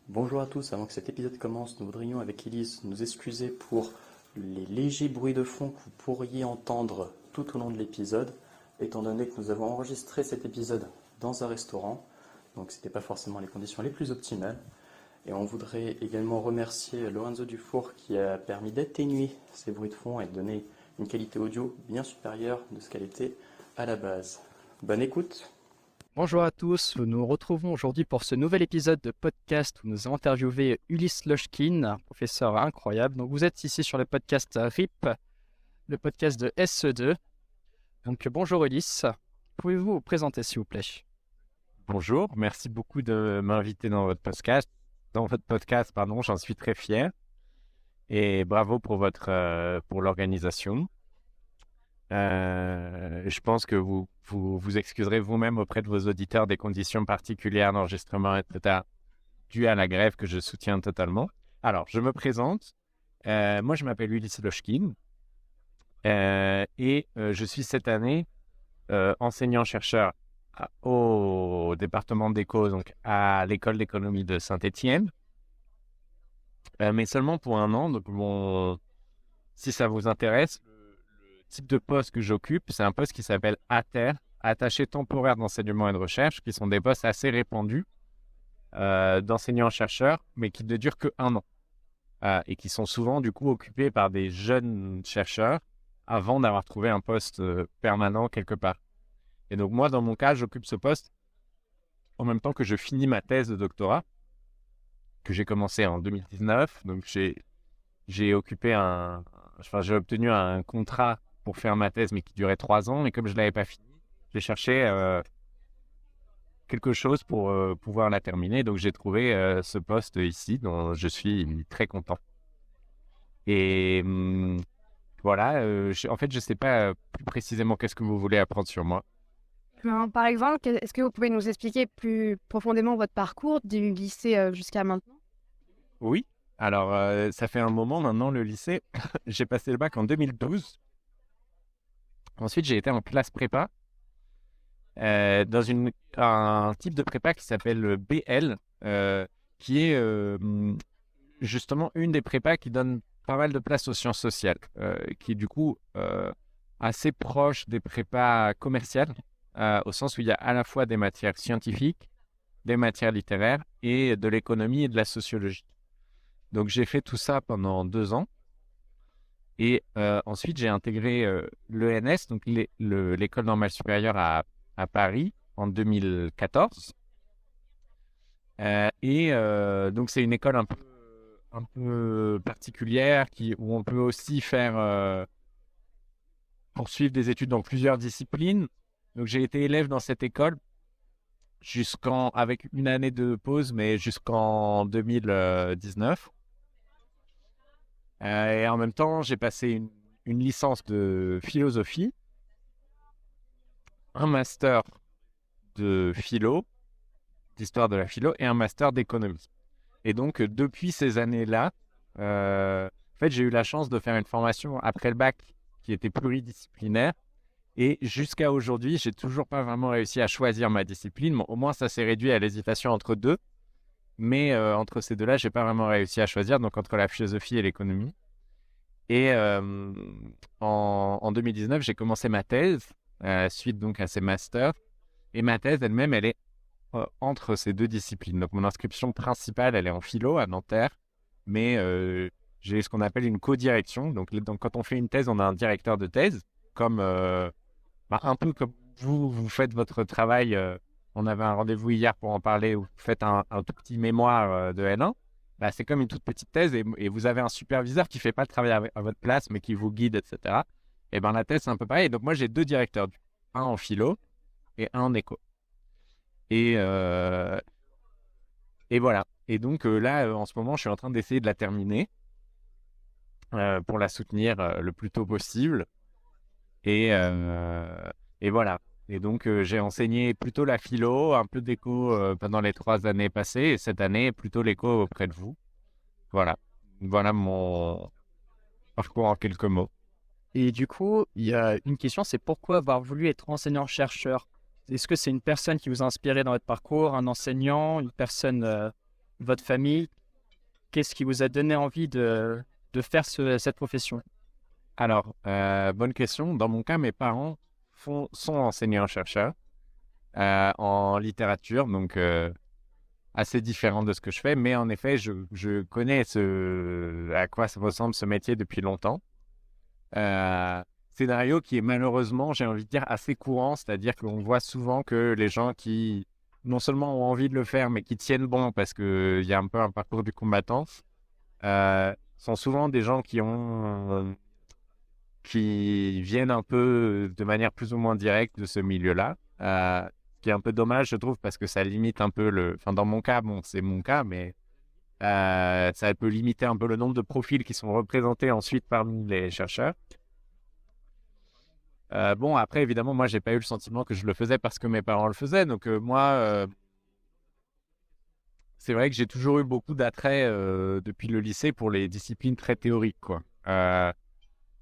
Bonjour à tous, avant que cet épisode commence, nous voudrions avec Elise nous excuser pour les légers bruits de fond que vous pourriez entendre tout au long de l'épisode, étant donné que nous avons enregistré cet épisode dans un restaurant, donc ce n'était pas forcément les conditions les plus optimales. Et on voudrait également remercier Lorenzo Dufour qui a permis d'atténuer ces bruits de fond et de donner une qualité audio bien supérieure de ce qu'elle était à la base. Bonne écoute! Bonjour à tous, nous nous retrouvons aujourd'hui pour ce nouvel épisode de podcast où nous avons interviewé Ulysse Lochkin, un professeur incroyable. Donc vous êtes ici sur le podcast RIP, le podcast de SE2. Donc bonjour Ulysse, pouvez-vous vous présenter s'il vous plaît? Bonjour, merci beaucoup de m'inviter dans votre podcast. Pardon, j'en suis très fier. Et bravo pour pour l'organisation. Je pense que vous excuserez vous-même auprès de vos auditeurs des conditions particulières d'enregistrement, etc., dues à la grève que je soutiens totalement. Alors, je me présente. Moi, je m'appelle Ulysse Lochkin et je suis cette année enseignant-chercheur au département d'éco, donc à l'école d'économie de Saint-Étienne, mais seulement pour un an. Donc, si ça vous intéresse, le type de poste que j'occupe, c'est un poste qui s'appelle ATER, attaché temporaire d'enseignement et de recherche, qui sont des postes assez répandus d'enseignants-chercheurs, mais qui ne durent que un an, et qui sont souvent du coup occupés par des jeunes chercheurs avant d'avoir trouvé un poste permanent quelque part. Et donc moi, dans mon cas, j'occupe ce poste en même temps que je finis ma thèse de doctorat, que j'ai commencé en 2019. Donc j'ai obtenu un contrat pour faire ma thèse, mais qui durait 3 ans. Et comme je ne l'avais pas fini, j'ai cherché quelque chose pour pouvoir la terminer. Donc j'ai trouvé ce poste ici, dont je suis très content. Et voilà, en fait, je ne sais pas plus précisément qu'est-ce que vous voulez apprendre sur moi. Par exemple, est-ce que vous pouvez nous expliquer plus profondément votre parcours du lycée jusqu'à maintenant? Oui, alors ça fait un moment maintenant le lycée. J'ai passé le bac en 2012. Ensuite, j'ai été en classe prépa dans un type de prépa qui s'appelle le BL, qui est justement une des prépas qui donne pas mal de place aux sciences sociales, qui est du coup assez proche des prépas commerciales, au sens où il y a à la fois des matières scientifiques, des matières littéraires et de l'économie et de la sociologie. Donc, j'ai fait tout ça pendant 2 ans. Et ensuite, j'ai intégré l'ENS, donc l'École normale supérieure à Paris, en 2014. Donc, c'est une école un peu particulière où on peut aussi poursuivre des études dans plusieurs disciplines. Donc, j'ai été élève dans cette école avec une année de pause, mais jusqu'en 2019. Et en même temps, j'ai passé une licence de philosophie, un master de philo, d'histoire de la philo, et un master d'économie. Et donc, depuis ces années-là, en fait, j'ai eu la chance de faire une formation après le bac qui était pluridisciplinaire. Et jusqu'à aujourd'hui, j'ai toujours pas vraiment réussi à choisir ma discipline. Bon, au moins, ça s'est réduit à l'hésitation entre deux. Mais entre ces deux-là, j'ai pas vraiment réussi à choisir, donc entre la philosophie et l'économie. Et en 2019, j'ai commencé ma thèse, suite donc à ces masters. Et ma thèse elle-même, elle est entre ces deux disciplines. Donc mon inscription principale, elle est en philo à Nanterre, mais j'ai ce qu'on appelle une co-direction. Donc quand on fait une thèse, on a un directeur de thèse, comme un peu comme vous faites votre travail. On avait un rendez-vous hier pour en parler, où vous faites un tout petit mémoire de L1. Bah, c'est comme une toute petite thèse et vous avez un superviseur qui ne fait pas le travail à votre place, mais qui vous guide, etc. Et ben la thèse, c'est un peu pareil. Donc moi, j'ai 2 directeurs, un en philo et un en éco. Et voilà. Et donc là, en ce moment, je suis en train d'essayer de la terminer pour la soutenir le plus tôt possible. Et voilà. Et donc, j'ai enseigné plutôt la philo, un peu d'éco pendant les 3 années passées, et cette année, plutôt l'éco auprès de vous. Voilà. Voilà mon parcours en quelques mots. Et du coup, il y a une question, c'est pourquoi avoir voulu être enseignant-chercheur? Est-ce que c'est une personne qui vous a inspiré dans votre parcours, un enseignant, une personne votre famille, qu'est-ce qui vous a donné envie de faire cette profession? Alors, bonne question. Dans mon cas, mes parents sont enseignants-chercheurs en littérature, donc assez différent de ce que je fais. Mais en effet, je connais à quoi ça ressemble ce métier depuis longtemps. Scénario qui est malheureusement, j'ai envie de dire, assez courant, c'est-à-dire qu'on voit souvent que les gens qui non seulement ont envie de le faire, mais qui tiennent bon parce qu'il y a un peu un parcours du combattant, sont souvent des gens qui viennent un peu de manière plus ou moins directe de ce milieu-là, ce qui est un peu dommage, je trouve, parce que ça limite un peu Enfin, dans mon cas, bon, c'est mon cas, mais ça peut limiter un peu le nombre de profils qui sont représentés ensuite parmi les chercheurs. Bon, après, évidemment, moi, j'ai pas eu le sentiment que je le faisais parce que mes parents le faisaient. Donc, moi, c'est vrai que j'ai toujours eu beaucoup d'attrait depuis le lycée pour les disciplines très théoriques, quoi.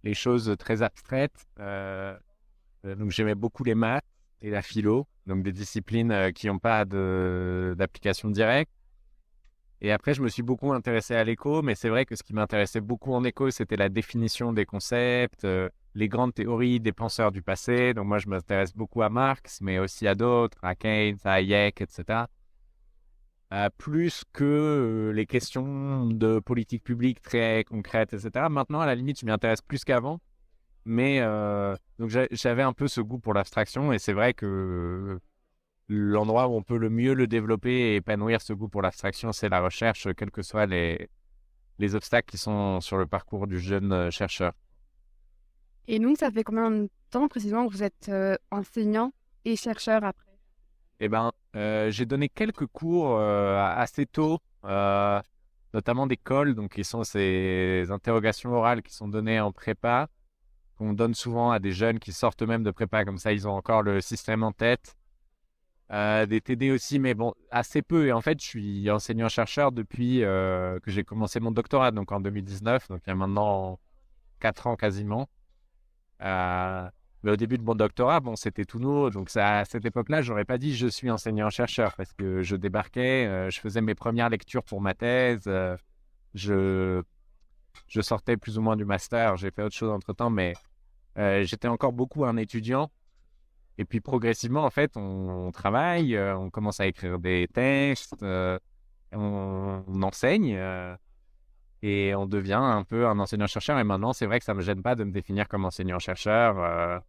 Les choses très abstraites. Donc, j'aimais beaucoup les maths et la philo, donc des disciplines qui n'ont pas d'application directe. Et après, je me suis beaucoup intéressé à l'éco, mais c'est vrai que ce qui m'intéressait beaucoup en éco, c'était la définition des concepts, les grandes théories des penseurs du passé. Donc moi, je m'intéresse beaucoup à Marx, mais aussi à d'autres, à Keynes, à Hayek, etc. Plus que les questions de politique publique très concrètes, etc. Maintenant, à la limite, je m'y intéresse plus qu'avant. Mais donc j'avais un peu ce goût pour l'abstraction, et c'est vrai que l'endroit où on peut le mieux le développer et épanouir ce goût pour l'abstraction, c'est la recherche, quels que soient les obstacles qui sont sur le parcours du jeune chercheur. Et donc, ça fait combien de temps précisément que vous êtes enseignant et chercheur après? Eh ben, j'ai donné quelques cours assez tôt, notamment des cols, donc qui sont ces interrogations orales qui sont données en prépa, qu'on donne souvent à des jeunes qui sortent eux-mêmes de prépa, comme ça ils ont encore le système en tête. Des TD aussi, mais bon, assez peu. Et en fait, je suis enseignant-chercheur depuis que j'ai commencé mon doctorat, donc en 2019, donc il y a maintenant 4 ans quasiment. Mais au début de mon doctorat, bon, c'était tout nouveau. Donc à cette époque-là, j'aurais pas dit je suis enseignant-chercheur parce que je débarquais, je faisais mes premières lectures pour ma thèse, je sortais plus ou moins du master, j'ai fait autre chose entre-temps, mais j'étais encore beaucoup un étudiant. Et puis progressivement, en fait, on travaille, on commence à écrire des textes, on enseigne et on devient un peu un enseignant-chercheur. Et maintenant, c'est vrai que ça ne me gêne pas de me définir comme enseignant-chercheur.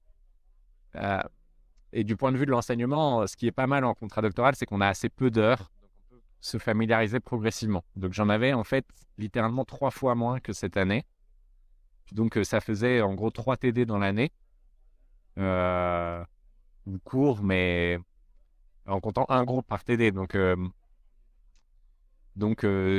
Et du point de vue de l'enseignement, ce qui est pas mal en contrat doctoral, c'est qu'on a assez peu d'heures, donc on peut se familiariser progressivement. Donc j'en avais en fait littéralement 3 fois moins que cette année. Donc ça faisait en gros 3 TD dans l'année. Court, mais en comptant un groupe par TD. Donc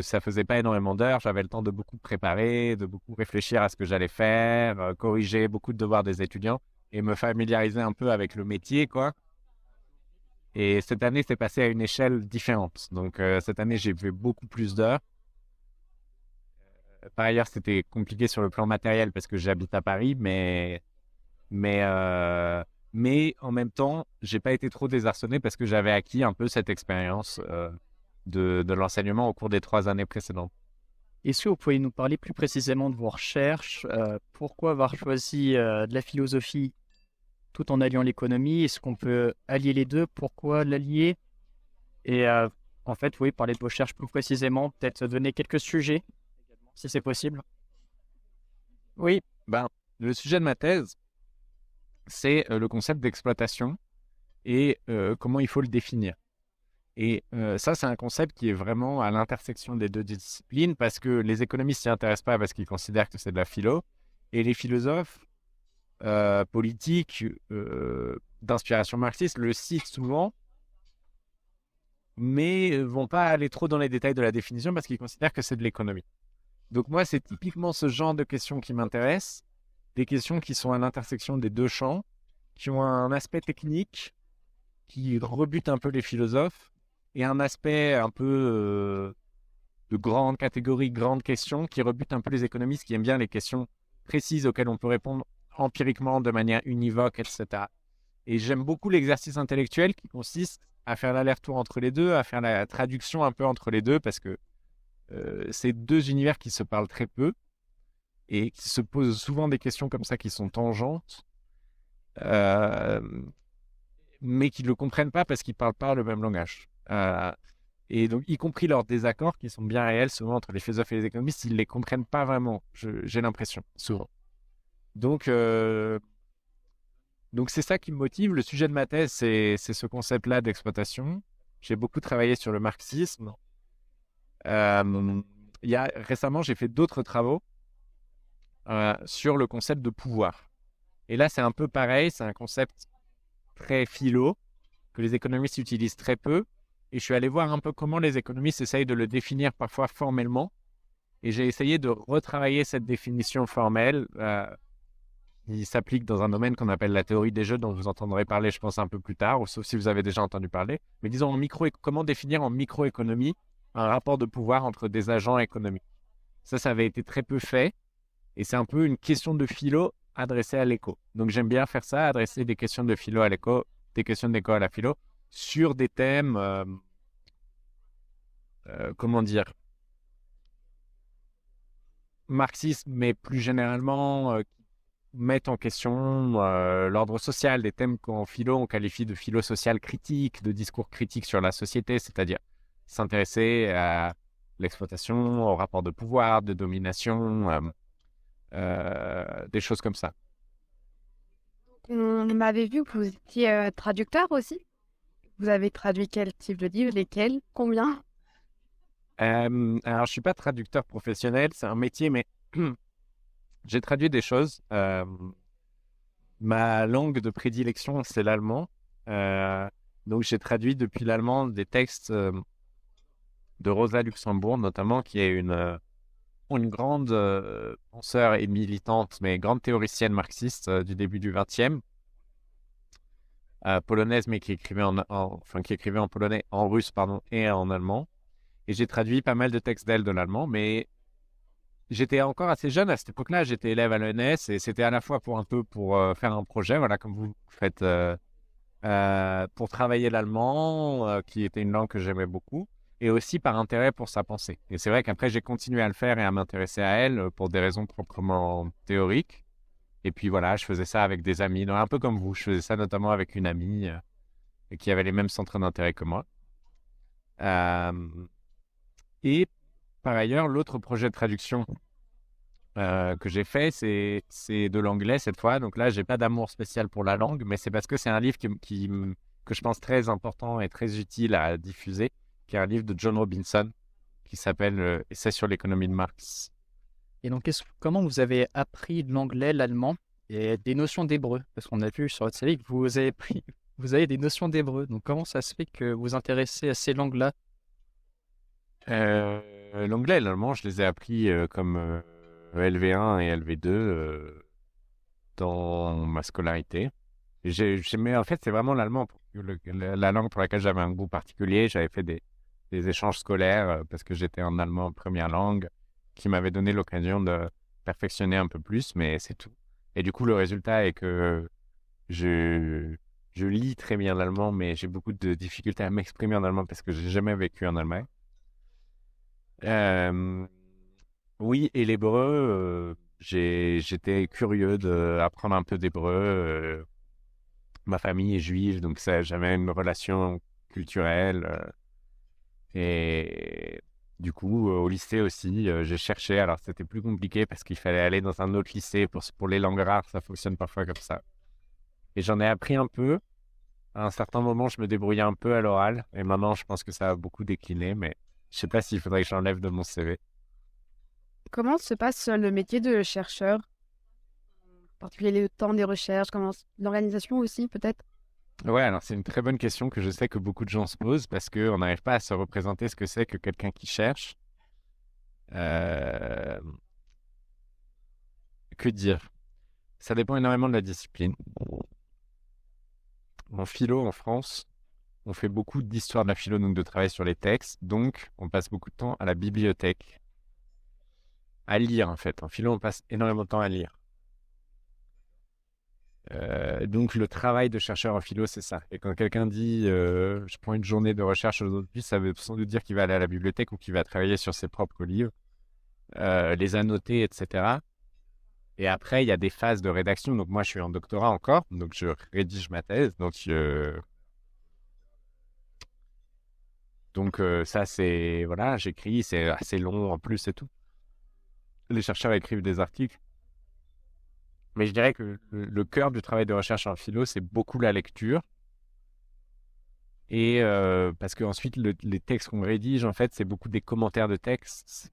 ça faisait pas énormément d'heures. J'avais le temps de beaucoup préparer, de beaucoup réfléchir à ce que j'allais faire, corriger beaucoup de devoirs des étudiants et me familiariser un peu avec le métier, quoi. Et cette année, c'est passé à une échelle différente. Donc cette année, j'ai fait beaucoup plus d'heures. Par ailleurs, c'était compliqué sur le plan matériel parce que j'habite à Paris, mais en même temps, j'ai pas été trop désarçonné parce que j'avais acquis un peu cette expérience de l'enseignement au cours des 3 années précédentes. Est-ce que vous pouvez nous parler plus précisément de vos recherches? Pourquoi avoir choisi de la philosophie tout en alliant l'économie? Est-ce qu'on peut allier les deux? Pourquoi l'allier? Et en fait, oui, parler de vos recherches plus précisément, peut-être donner quelques sujets, si c'est possible. Oui, le sujet de ma thèse, c'est le concept d'exploitation et comment il faut le définir. Et ça, c'est un concept qui est vraiment à l'intersection des deux disciplines parce que les économistes s'y intéressent pas parce qu'ils considèrent que c'est de la philo et les philosophes politiques d'inspiration marxiste le citent souvent, mais vont pas aller trop dans les détails de la définition parce qu'ils considèrent que c'est de l'économie. Donc moi, c'est typiquement ce genre de questions qui m'intéressent, des questions qui sont à l'intersection des deux champs, qui ont un aspect technique qui rebute un peu les philosophes et un aspect un peu de grande catégorie, grande question qui rebute un peu les économistes qui aiment bien les questions précises auxquelles on peut répondre empiriquement de manière univoque, etc. Et j'aime beaucoup l'exercice intellectuel qui consiste à faire l'aller-retour entre les deux, à faire la traduction un peu entre les deux, parce que c'est deux univers qui se parlent très peu et qui se posent souvent des questions comme ça qui sont tangentes, euh, mais qui ne le comprennent pas parce qu'ils ne parlent pas le même langage. Et donc, y compris leurs désaccords, qui sont bien réels, souvent entre les philosophes et les économistes, ils ne les comprennent pas vraiment, j'ai l'impression, souvent. Donc, c'est ça qui me motive. Le sujet de ma thèse, c'est ce concept-là d'exploitation. J'ai beaucoup travaillé sur le marxisme. Récemment, j'ai fait d'autres travaux sur le concept de pouvoir. Et là, c'est un peu pareil, c'est un concept très philo, que les économistes utilisent très peu. Et je suis allé voir un peu comment les économistes essayent de le définir parfois formellement. Et j'ai essayé de retravailler cette définition formelle. Il s'applique dans un domaine qu'on appelle la théorie des jeux, dont vous entendrez parler, je pense, un peu plus tard, ou sauf si vous avez déjà entendu parler. Mais disons, comment définir en microéconomie un rapport de pouvoir entre des agents économiques. Ça avait été très peu fait. Et c'est un peu une question de philo adressée à l'éco. Donc j'aime bien faire ça, adresser des questions de philo à l'éco, des questions d'éco à la philo, sur des thèmes, comment dire, marxisme, mais plus généralement, qui mettent en question l'ordre social, des thèmes qu'en philo, on qualifie de philo social critique, de discours critique sur la société, c'est-à-dire s'intéresser à l'exploitation, au rapport de pouvoir, de domination, des choses comme ça. On m'avait vu que vous étiez traducteur aussi. Vous avez traduit quel type de livre, lesquels, combien? Alors, je ne suis pas traducteur professionnel, c'est un métier, mais j'ai traduit des choses. Ma langue de prédilection, c'est l'allemand. Donc, j'ai traduit depuis l'allemand des textes de Rosa Luxembourg, notamment, qui est une grande penseur et militante, mais grande théoricienne marxiste du début du XXe, polonaise, mais qui écrivait qui écrivait en polonais, en russe, pardon, et en allemand. Et j'ai traduit pas mal de textes d'elle de l'allemand, mais j'étais encore assez jeune à cette époque-là. J'étais élève à l'ENS et c'était à la fois pour faire un projet, voilà, comme vous faites, pour travailler l'allemand, qui était une langue que j'aimais beaucoup, et aussi par intérêt pour sa pensée. Et c'est vrai qu'après, j'ai continué à le faire et à m'intéresser à elle pour des raisons proprement théoriques. Et puis voilà, je faisais ça avec des amis, donc un peu comme vous. Je faisais ça notamment avec une amie qui avait les mêmes centres d'intérêt que moi. Et par ailleurs, l'autre projet de traduction que j'ai fait, c'est de l'anglais cette fois. Donc là, j'ai pas d'amour spécial pour la langue, mais c'est parce que c'est un livre que je pense très important et très utile à diffuser, qui est un livre de John Robinson qui s'appelle Essai sur l'économie de Marx. Et donc, comment vous avez appris l'anglais, l'allemand et des notions d'hébreu? Parce qu'on a vu sur votre série que vous avez des notions d'hébreu. Donc, comment ça se fait que vous vous intéressez à ces langues-là? L'anglais et l'allemand, je les ai appris comme LV1 et LV2 dans ma scolarité. Mais en fait, c'est vraiment l'allemand, la langue pour laquelle j'avais un goût particulier. J'avais fait des échanges scolaires parce que j'étais en allemand en première langue, qui m'avait donné l'occasion de perfectionner un peu plus, mais c'est tout. Et du coup, le résultat est que je lis très bien l'allemand, mais j'ai beaucoup de difficultés à m'exprimer en allemand parce que j'ai jamais vécu en Allemagne. Oui, et l'hébreu, j'étais curieux d'apprendre un peu d'hébreu. Ma famille est juive, donc j'avais une relation culturelle. Et du coup, au lycée aussi, j'ai cherché. Alors, c'était plus compliqué parce qu'il fallait aller dans un autre lycée pour les langues rares. Ça fonctionne parfois comme ça. Et j'en ai appris un peu. À un certain moment, je me débrouillais un peu à l'oral. Et maintenant, je pense que ça a beaucoup décliné, mais je sais pas s'il faudrait que j'enlève de mon CV. Comment se passe le métier de chercheur? En particulier le temps des recherches, l'organisation aussi peut-être? Ouais, alors c'est une très bonne question que je sais que beaucoup de gens se posent parce qu'on n'arrive pas à se représenter ce que c'est que quelqu'un qui cherche. Euh, Que dire? Ça dépend énormément de la discipline. En philo, en France, on fait beaucoup d'histoire de la philo, donc de travail sur les textes. Donc, on passe beaucoup de temps à la bibliothèque, à lire en fait. En philo, on passe énormément de temps à lire. Donc, le travail de chercheur en philo, c'est ça. Et quand quelqu'un dit je prends une journée de recherche aujourd'hui, ça veut sans doute dire qu'il va aller à la bibliothèque ou qu'il va travailler sur ses propres livres, les annoter, etc. Et après, il y a des phases de rédaction. Donc, moi, je suis en doctorat encore. Donc, je rédige ma thèse. Donc, ça, c'est... Voilà, j'écris. C'est assez long en plus et tout. Les chercheurs écrivent des articles. Mais je dirais que le cœur du travail de recherche en philo, c'est beaucoup la lecture. Et parce qu'ensuite, les textes qu'on rédige, en fait, c'est beaucoup des commentaires de textes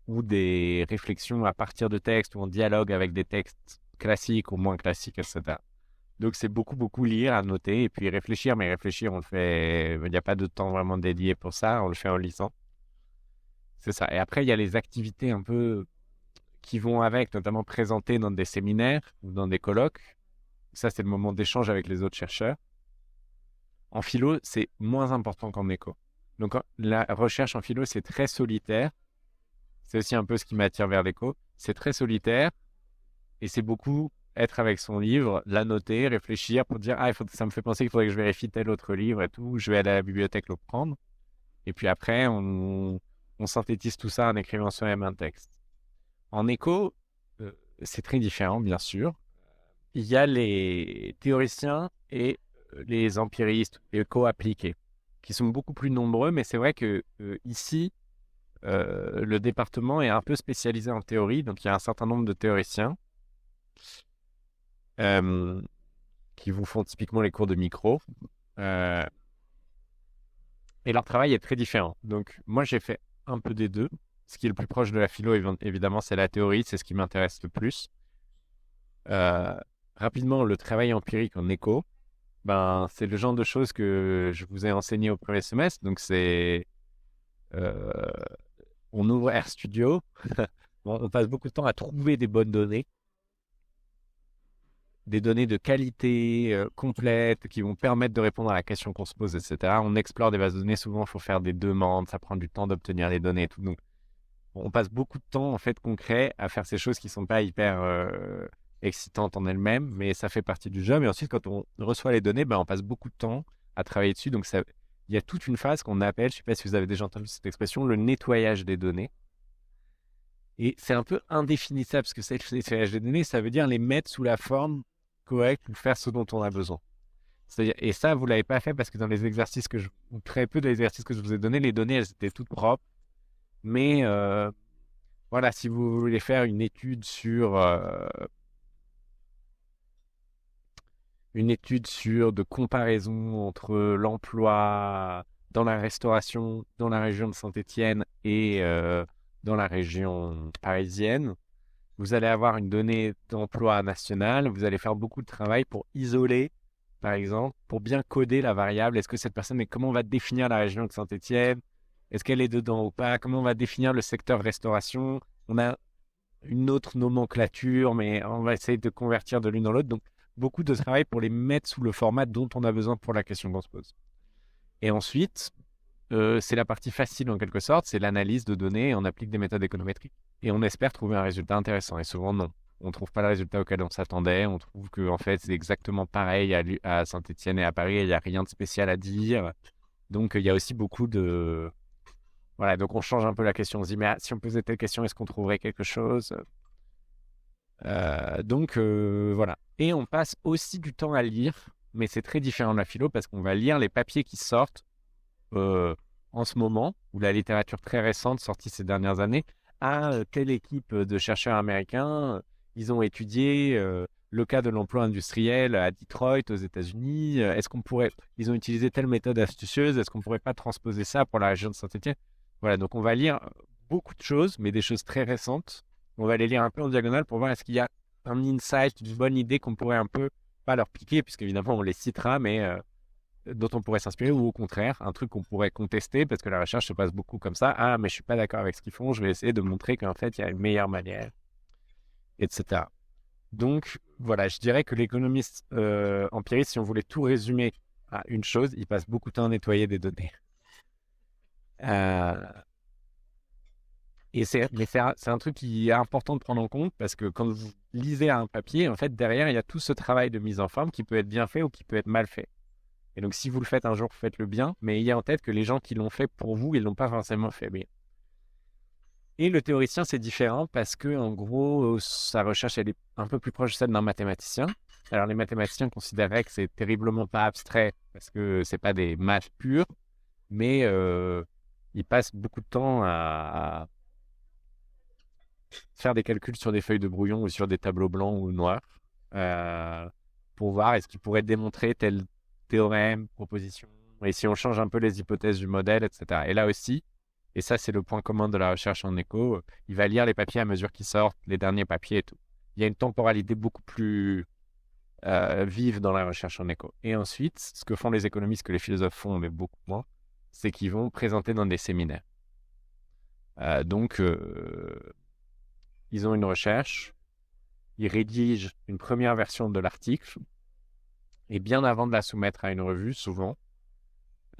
ou des réflexions à partir de textes ou en dialogue avec des textes classiques ou moins classiques, etc. Donc, c'est beaucoup lire, annoter et puis réfléchir. Mais réfléchir, on le fait... Il n'y a pas de temps vraiment dédié pour ça. On le fait en lisant. C'est ça. Et après, il y a les activités un peu qui vont avec, notamment présenter dans des séminaires ou dans des colloques. Ça, c'est le moment d'échange avec les autres chercheurs. En philo, c'est moins important qu'en éco. Donc, la recherche en philo, c'est très solitaire. C'est aussi un peu ce qui m'attire vers l'éco. C'est très solitaire et c'est beaucoup être avec son livre, l'annoter, réfléchir pour dire « Ah, ça me fait penser qu'il faudrait que je vérifie tel autre livre et tout. Je vais aller à la bibliothèque le prendre. » Et puis après, on synthétise tout ça en écrivant soi-même un texte. En éco, c'est très différent, bien sûr. Il y a les théoriciens et les empiristes, éco-appliqués, qui sont beaucoup plus nombreux, mais c'est vrai que ici, le département est un peu spécialisé en théorie, donc il y a un certain nombre de théoriciens qui vous font typiquement les cours de micro, et leur travail est très différent. Donc moi, j'ai fait un peu des deux. Ce qui est le plus proche de la philo, évidemment, c'est la théorie, c'est ce qui m'intéresse le plus. Rapidement, le travail empirique en éco, c'est le genre de choses que je vous ai enseigné au premier semestre. Donc, on ouvre RStudio, on passe beaucoup de temps à trouver des bonnes données, des données de qualité complète qui vont permettre de répondre à la question qu'on se pose, etc. On explore des bases de données, souvent, il faut faire des demandes, ça prend du temps d'obtenir les données et tout. Donc, on passe beaucoup de temps, en fait, concret à faire ces choses qui ne sont pas hyper excitantes en elles-mêmes, mais ça fait partie du jeu. Mais ensuite, quand on reçoit les données, on passe beaucoup de temps à travailler dessus. Donc, il y a toute une phase qu'on appelle, je ne sais pas si vous avez déjà entendu cette expression, le nettoyage des données. Et c'est un peu indéfinissable, parce que c'est le nettoyage des données, ça veut dire les mettre sous la forme correcte pour faire ce dont on a besoin. C'est-à-dire, et ça, vous ne l'avez pas fait parce que dans les exercices ou très peu des exercices que je vous ai donnés, les données, elles étaient toutes propres. Mais voilà, si vous voulez faire une étude sur de comparaison entre l'emploi dans la restauration dans la région de Saint-Étienne et dans la région parisienne, vous allez avoir une donnée d'emploi nationale, vous allez faire beaucoup de travail pour isoler, par exemple, pour bien coder la variable. Est-ce que cette personne, mais comment on va définir la région de Saint-Étienne? Est-ce qu'elle est dedans ou pas? Comment on va définir le secteur restauration? On a une autre nomenclature, mais on va essayer de convertir de l'une dans l'autre. Donc, beaucoup de travail pour les mettre sous le format dont on a besoin pour la question qu'on se pose. Et ensuite, c'est la partie facile en quelque sorte, c'est l'analyse de données et on applique des méthodes économétriques. Et on espère trouver un résultat intéressant. Et souvent, non. On ne trouve pas le résultat auquel on s'attendait. On trouve que en fait, c'est exactement pareil à Saint-Étienne et à Paris. Il n'y a rien de spécial à dire. Donc, il y a aussi beaucoup de... Voilà, donc on change un peu la question. On se dit, mais si on posait telle question, est-ce qu'on trouverait quelque chose? Donc, voilà. Et on passe aussi du temps à lire, mais c'est très différent de la philo parce qu'on va lire les papiers qui sortent en ce moment, ou la littérature très récente sortie ces dernières années. Telle équipe de chercheurs américains, ils ont étudié le cas de l'emploi industriel à Detroit, aux États-Unis. Ils ont utilisé telle méthode astucieuse, est-ce qu'on ne pourrait pas transposer ça pour la région de Saint-Étienne? Voilà, donc on va lire beaucoup de choses, mais des choses très récentes. On va les lire un peu en diagonale pour voir est-ce qu'il y a un insight, une bonne idée qu'on pourrait un peu, pas leur piquer, puisqu'évidemment on les citera, mais dont on pourrait s'inspirer, ou au contraire, un truc qu'on pourrait contester, parce que la recherche se passe beaucoup comme ça. Mais je ne suis pas d'accord avec ce qu'ils font, je vais essayer de montrer qu'en fait, il y a une meilleure manière, etc. Donc, voilà, je dirais que l'économiste empiriste, si on voulait tout résumer à une chose, il passe beaucoup de temps à nettoyer des données. Mais c'est un truc qui est important de prendre en compte parce que quand vous lisez un papier, en fait, derrière, il y a tout ce travail de mise en forme qui peut être bien fait ou qui peut être mal fait. Et donc, si vous le faites un jour, faites-le bien, mais ayez en tête que les gens qui l'ont fait pour vous, ils l'ont pas forcément fait bien. Et le théoricien, c'est différent parce que, en gros, sa recherche, elle est un peu plus proche de celle d'un mathématicien. Alors, les mathématiciens considéraient que c'est terriblement pas abstrait parce que c'est pas des maths pures, mais ils passent beaucoup de temps à faire des calculs sur des feuilles de brouillon ou sur des tableaux blancs ou noirs pour voir est-ce qu'ils pourraient démontrer tel théorème, proposition, et si on change un peu les hypothèses du modèle, etc. Et là aussi, et ça c'est le point commun de la recherche en éco, il va lire les papiers à mesure qu'ils sortent, les derniers papiers et tout. Il y a une temporalité beaucoup plus vive dans la recherche en éco. Et ensuite, ce que font les économistes, que les philosophes font, mais beaucoup moins, c'est qu'ils vont présenter dans des séminaires. Donc, ils ont une recherche, ils rédigent une première version de l'article, et bien avant de la soumettre à une revue, souvent,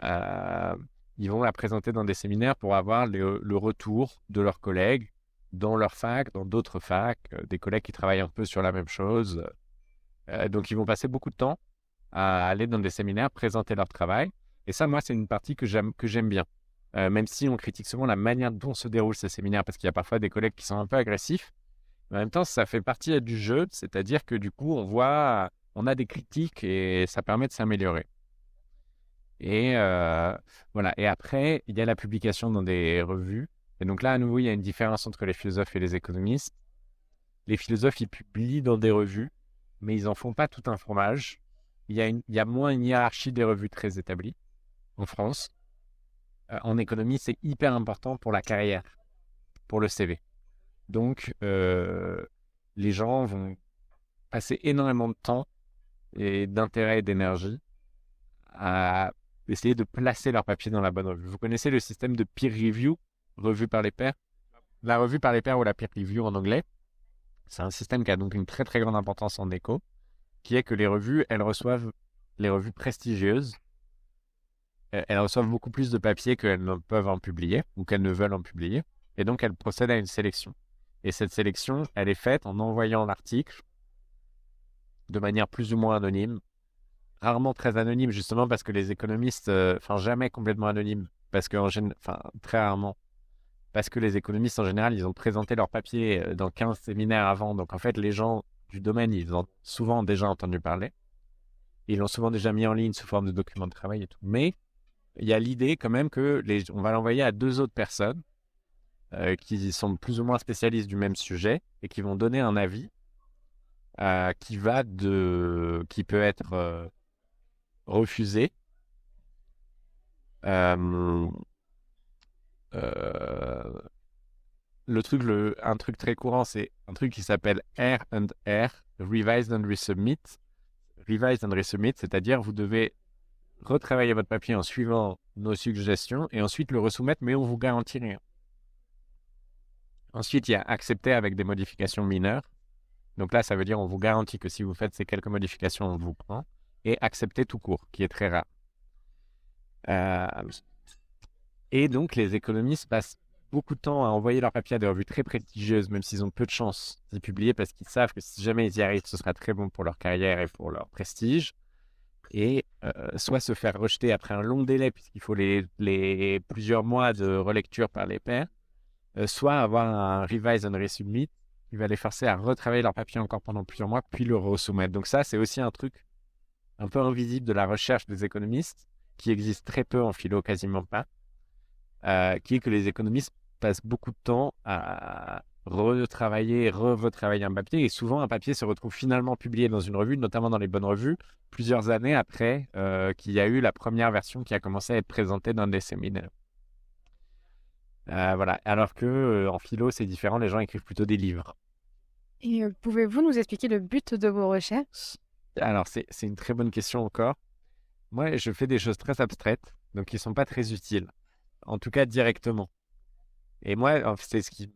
ils vont la présenter dans des séminaires pour avoir le retour de leurs collègues dans leur fac, dans d'autres facs, des collègues qui travaillent un peu sur la même chose. Donc, ils vont passer beaucoup de temps à aller dans des séminaires, présenter leur travail. Et ça, moi, c'est une partie que j'aime bien. Même si on critique souvent la manière dont se déroulent ces séminaires, parce qu'il y a parfois des collègues qui sont un peu agressifs. Mais en même temps, ça fait partie du jeu, c'est-à-dire que du coup, on a des critiques et ça permet de s'améliorer. Et voilà. Et après, il y a la publication dans des revues. Et donc là, à nouveau, il y a une différence entre les philosophes et les économistes. Les philosophes, ils publient dans des revues, mais ils n'en font pas tout un fromage. Il y a moins une hiérarchie des revues très établie en France. En économie, c'est hyper important pour la carrière, pour le CV. Donc, les gens vont passer énormément de temps et d'intérêt et d'énergie à essayer de placer leur papier dans la bonne revue. Vous connaissez le système de peer review, revue par les pairs? La revue par les pairs ou la peer review en anglais, c'est un système qui a donc une très très grande importance en éco, qui est que les revues, les revues prestigieuses, elles reçoivent beaucoup plus de papier qu'elles ne peuvent en publier ou qu'elles ne veulent en publier. Et donc, elles procèdent à une sélection. Et cette sélection, elle est faite en envoyant l'article de manière plus ou moins anonyme, rarement très anonyme, justement parce que les économistes, jamais complètement anonyme, parce que très rarement, parce que les économistes en général, ils ont présenté leur papier dans 15 séminaires avant. Donc en fait, les gens du domaine, ils ont souvent déjà entendu parler. Ils l'ont souvent déjà mis en ligne sous forme de documents de travail et tout. Mais il y a l'idée quand même que on va l'envoyer à 2 autres personnes qui sont plus ou moins spécialistes du même sujet et qui vont donner un avis qui peut être refusé. Un truc très courant, c'est un truc qui s'appelle R&R, Revise and Resubmit. Revise and Resubmit, c'est-à-dire vous devez retravailler votre papier en suivant nos suggestions et ensuite le resoumettre, mais on vous garantit rien. Ensuite, il y a accepter avec des modifications mineures. Donc là, ça veut dire on vous garantit que si vous faites ces quelques modifications, on vous prend. Et accepter tout court, qui est très rare. Et donc, les économistes passent beaucoup de temps à envoyer leur papier à des revues très prestigieuses, même s'ils ont peu de chance d'y publier, parce qu'ils savent que si jamais ils y arrivent, ce sera très bon pour leur carrière et pour leur prestige. Et soit se faire rejeter après un long délai, puisqu'il faut les plusieurs mois de relecture par les pairs, soit avoir un revise and resubmit qui va les forcer à retravailler leur papier encore pendant plusieurs mois, puis le resoumettre. Donc ça, c'est aussi un truc un peu invisible de la recherche des économistes, qui existe très peu en philo, quasiment pas, qui est que les économistes passent beaucoup de temps à retravailler un papier, et souvent un papier se retrouve finalement publié dans une revue, notamment dans les bonnes revues, plusieurs années après qu'il y a eu la première version qui a commencé à être présentée dans des séminaires. Voilà. Alors que en philo, c'est différent, les gens écrivent plutôt des livres. Et pouvez-vous nous expliquer le but de vos recherches? Alors, c'est une très bonne question encore. Moi, je fais des choses très abstraites, donc qui ne sont pas très utiles, en tout cas directement. Et moi, c'est ce qui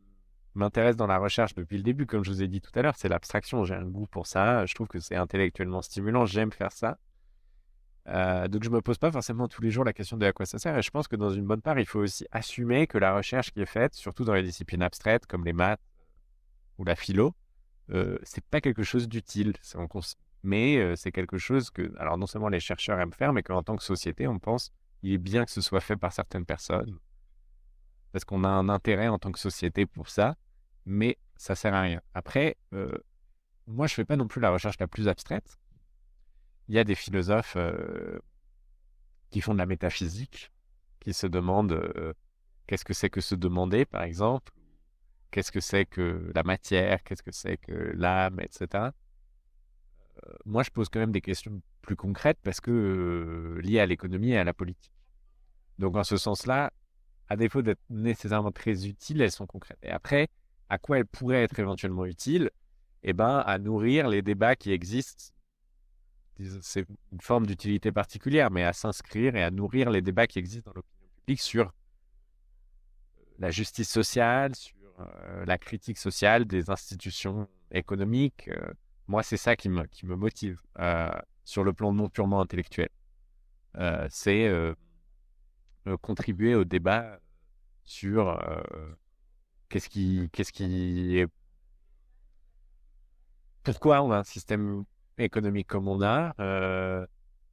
m'intéresse dans la recherche depuis le début, comme je vous ai dit tout à l'heure, c'est l'abstraction. J'ai un goût pour ça, je trouve que c'est intellectuellement stimulant, j'aime faire ça. Donc, je ne me pose pas forcément tous les jours la question de à quoi ça sert. Et je pense que dans une bonne part, il faut aussi assumer que la recherche qui est faite, surtout dans les disciplines abstraites comme les maths ou la philo, c'est pas quelque chose d'utile. Mais c'est quelque chose que, alors non seulement les chercheurs aiment faire, mais qu'en tant que société, on pense il est bien que ce soit fait par certaines personnes, parce qu'on a un intérêt en tant que société pour ça, mais ça sert à rien. Après, moi, je fais pas non plus la recherche la plus abstraite. Il y a des philosophes qui font de la métaphysique, qui se demandent qu'est-ce que c'est que se demander, par exemple, qu'est-ce que c'est que la matière, qu'est-ce que c'est que l'âme, etc. Moi, je pose quand même des questions plus concrètes parce que liées à l'économie et à la politique. Donc, en ce sens-là, à défaut d'être nécessairement très utiles, elles sont concrètes. Et après, à quoi elles pourraient être éventuellement utiles? Eh ben, à nourrir les débats qui existent. C'est une forme d'utilité particulière, mais à s'inscrire et à nourrir les débats qui existent dans l'opinion publique sur la justice sociale, sur la critique sociale des institutions économiques. Moi, c'est ça qui me motive sur le plan non purement intellectuel. C'est contribuer au débat sur qu'est-ce qui est... Pourquoi on a un système économique comme on a,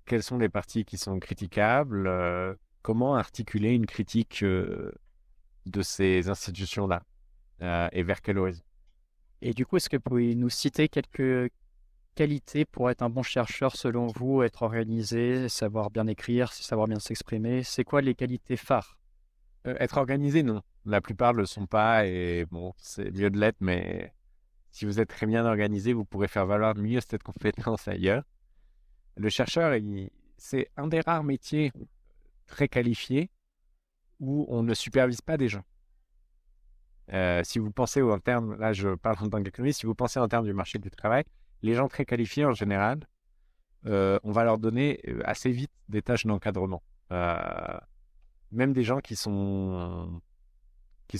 quelles sont les parties qui sont critiquables, comment articuler une critique de ces institutions-là et vers quel horizon. Et du coup, est-ce que vous pouvez nous citer quelques qualités pour être un bon chercheur selon vous, être organisé, savoir bien écrire, savoir bien s'exprimer? C'est quoi les qualités phares? Être organisé, non. La plupart ne le sont pas et bon, c'est mieux de l'être, mais si vous êtes très bien organisé, vous pourrez faire valoir mieux cette compétence ailleurs. Le chercheur, c'est un des rares métiers très qualifiés où on ne supervise pas des gens. Si vous pensez en termes, là je parle en tant qu'économiste, si vous pensez en termes du marché du travail, les gens très qualifiés en général, on va leur donner assez vite des tâches d'encadrement. Même des gens qui sont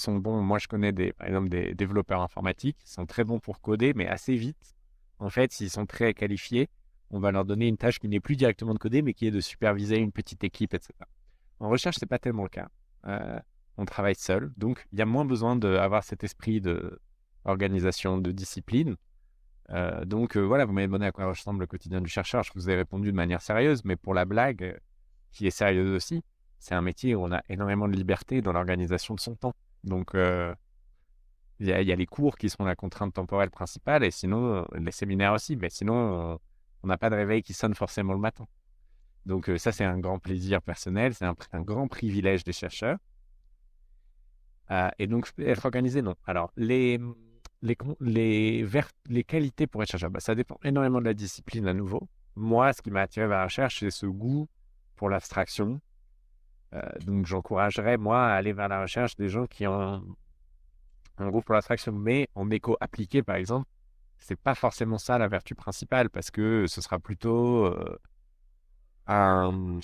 bons. Moi, je connais par exemple des développeurs informatiques qui sont très bons pour coder, mais assez vite, en fait, s'ils sont très qualifiés, on va leur donner une tâche qui n'est plus directement de coder, mais qui est de superviser une petite équipe, etc. En recherche, c'est pas tellement le cas. On travaille seul, donc il y a moins besoin d'avoir cet esprit d'organisation, de discipline. Donc voilà, vous m'avez demandé à quoi ressemble le quotidien du chercheur. Je vous ai répondu de manière sérieuse, mais pour la blague, qui est sérieuse aussi, c'est un métier où on a énormément de liberté dans l'organisation de son temps. Donc, il y a les cours qui sont la contrainte temporelle principale, et sinon, les séminaires aussi, mais sinon, on n'a pas de réveil qui sonne forcément le matin. Donc, ça, c'est un grand plaisir personnel, c'est un grand privilège des chercheurs. Et donc, être organisé, non. Alors, les qualités pour être chercheur, ça dépend énormément de la discipline à nouveau. Moi, ce qui m'a attiré vers la recherche, c'est ce goût pour l'abstraction. Donc, j'encouragerais, moi, à aller vers la recherche des gens qui ont un goût pour l'abstraction. Mais en éco appliqué, par exemple, c'est pas forcément ça la vertu principale, parce que ce sera plutôt une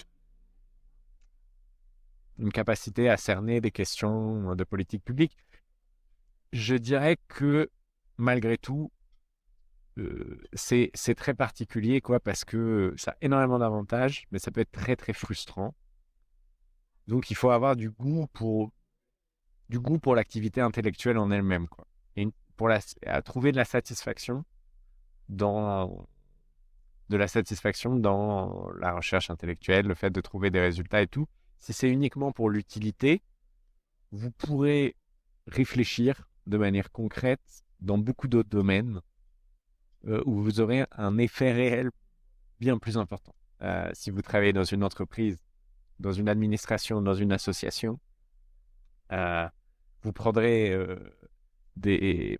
capacité à cerner des questions de politique publique. Je dirais que, malgré tout, c'est très particulier, quoi, parce que ça a énormément d'avantages, mais ça peut être très, très frustrant. Donc, il faut avoir du goût pour l'activité intellectuelle en elle-même, quoi. Et à trouver de la satisfaction dans la recherche intellectuelle, le fait de trouver des résultats et tout. Si c'est uniquement pour l'utilité, vous pourrez réfléchir de manière concrète dans beaucoup d'autres domaines où vous aurez un effet réel bien plus important. Si vous travaillez dans une entreprise, dans une administration, dans une association, vous prendrez des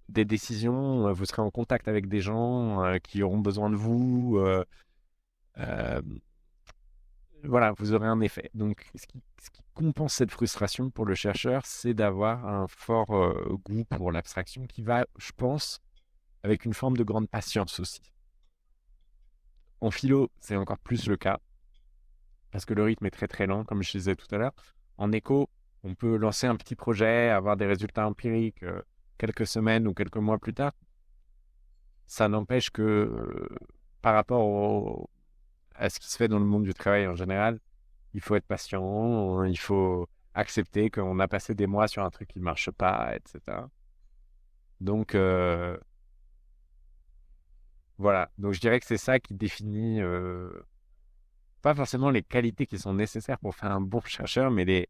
décisions, vous serez en contact avec des gens qui auront besoin de vous. Voilà, vous aurez un effet. Donc, ce qui compense cette frustration pour le chercheur, c'est d'avoir un fort goût pour l'abstraction qui va, je pense, avec une forme de grande patience aussi. En philo, c'est encore plus le cas, parce que le rythme est très très lent, comme je disais tout à l'heure. En éco, on peut lancer un petit projet, avoir des résultats empiriques quelques semaines ou quelques mois plus tard. Ça n'empêche que par rapport à ce qui se fait dans le monde du travail en général, il faut être patient, il faut accepter qu'on a passé des mois sur un truc qui ne marche pas, etc. Donc, Voilà, donc je dirais que c'est ça qui définit pas forcément les qualités qui sont nécessaires pour faire un bon chercheur, mais les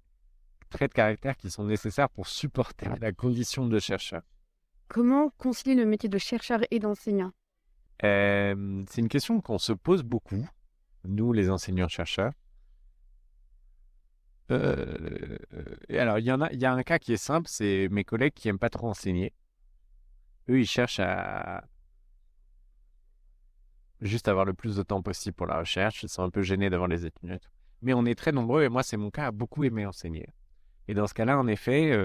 traits de caractère qui sont nécessaires pour supporter la condition de chercheur. Comment concilier le métier de chercheur et d'enseignant? C'est une question qu'on se pose beaucoup, nous les enseignants-chercheurs. Et alors, il y a un cas qui est simple, c'est mes collègues qui n'aiment pas trop enseigner. Eux, ils cherchent à juste avoir le plus de temps possible pour la recherche. Ils sont un peu gênés devant les étudiants et tout. Mais on est très nombreux, et moi, c'est mon cas, à beaucoup aimer enseigner. Et dans ce cas-là, en effet,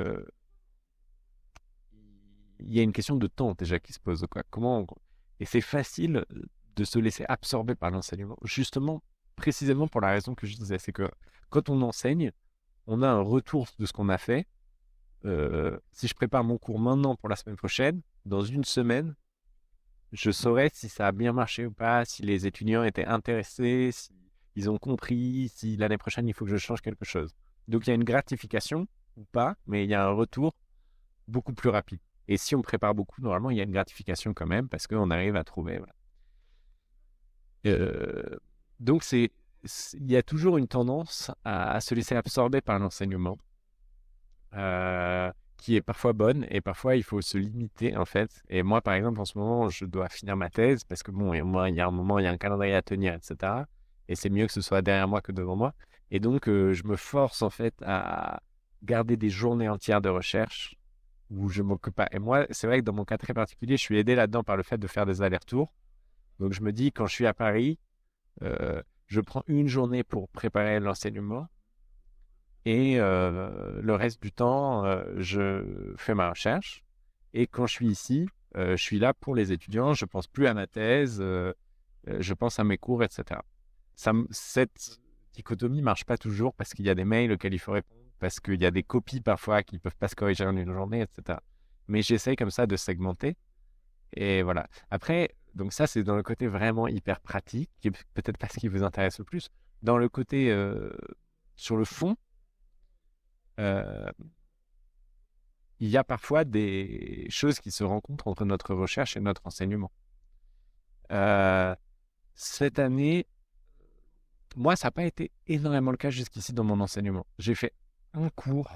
il y a une question de temps déjà qui se pose, quoi. Et c'est facile de se laisser absorber par l'enseignement, justement, précisément pour la raison que je disais, c'est que quand on enseigne, on a un retour de ce qu'on a fait. Si je prépare mon cours maintenant pour la semaine prochaine, dans une semaine, je saurai si ça a bien marché ou pas, si les étudiants étaient intéressés, si ils ont compris, si l'année prochaine, il faut que je change quelque chose. Donc, il y a une gratification ou pas, mais il y a un retour beaucoup plus rapide. Et si on prépare beaucoup, normalement, il y a une gratification quand même parce qu'on arrive à trouver. Voilà. Donc, il y a toujours une tendance à se laisser absorber par l'enseignement, qui est parfois bonne et parfois il faut se limiter en fait. Et moi, par exemple, en ce moment, je dois finir ma thèse parce que bon, moi, il y a un moment, il y a un calendrier à tenir, etc. Et c'est mieux que ce soit derrière moi que devant moi. Et donc, je me force en fait à garder des journées entières de recherche où je m'occupe pas. Et moi, c'est vrai que dans mon cas très particulier, je suis aidé là-dedans par le fait de faire des allers-retours. Donc, je me dis, quand je suis à Paris, je prends une journée pour préparer l'enseignement et le reste du temps, je fais ma recherche. Et quand je suis ici, je suis là pour les étudiants. Je pense plus à ma thèse, je pense à mes cours, etc. Cette dichotomie marche pas toujours parce qu'il y a des mails auxquels il faut répondre, parce qu'il y a des copies parfois qui peuvent pas se corriger en une journée, etc. Mais j'essaye comme ça de segmenter. Et voilà. Après, donc ça, c'est dans le côté vraiment hyper pratique, qui est peut-être pas ce qui vous intéresse le plus. Dans le côté sur le fond, euh, il y a parfois des choses qui se rencontrent entre notre recherche et notre enseignement. Cette année, moi, ça n'a pas été énormément le cas jusqu'ici dans mon enseignement. J'ai fait un cours,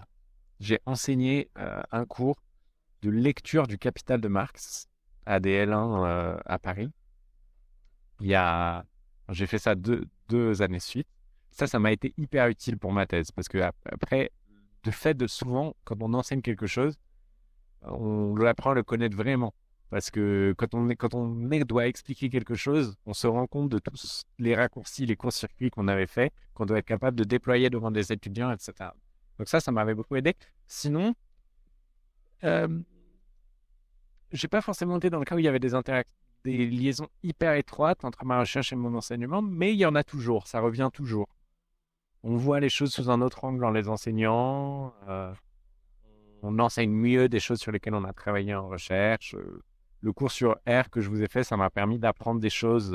j'ai enseigné un cours de lecture du Capital de Marx à des L1 à Paris. J'ai fait ça deux années de suite. Ça m'a été hyper utile pour ma thèse parce que après, de fait de souvent, quand on enseigne quelque chose, on apprend à le connaître vraiment. Parce que quand on doit expliquer quelque chose, on se rend compte de tous les raccourcis, les courts-circuits qu'on avait faits, qu'on doit être capable de déployer devant des étudiants, etc. Donc ça m'avait beaucoup aidé. Sinon, j'ai pas forcément été dans le cas où il y avait des liaisons hyper étroites entre ma recherche et mon enseignement, mais il y en a toujours, ça revient toujours. On voit les choses sous un autre angle en les enseignant, on enseigne mieux des choses sur lesquelles on a travaillé en recherche. Le cours sur R que je vous ai fait, ça m'a permis d'apprendre des choses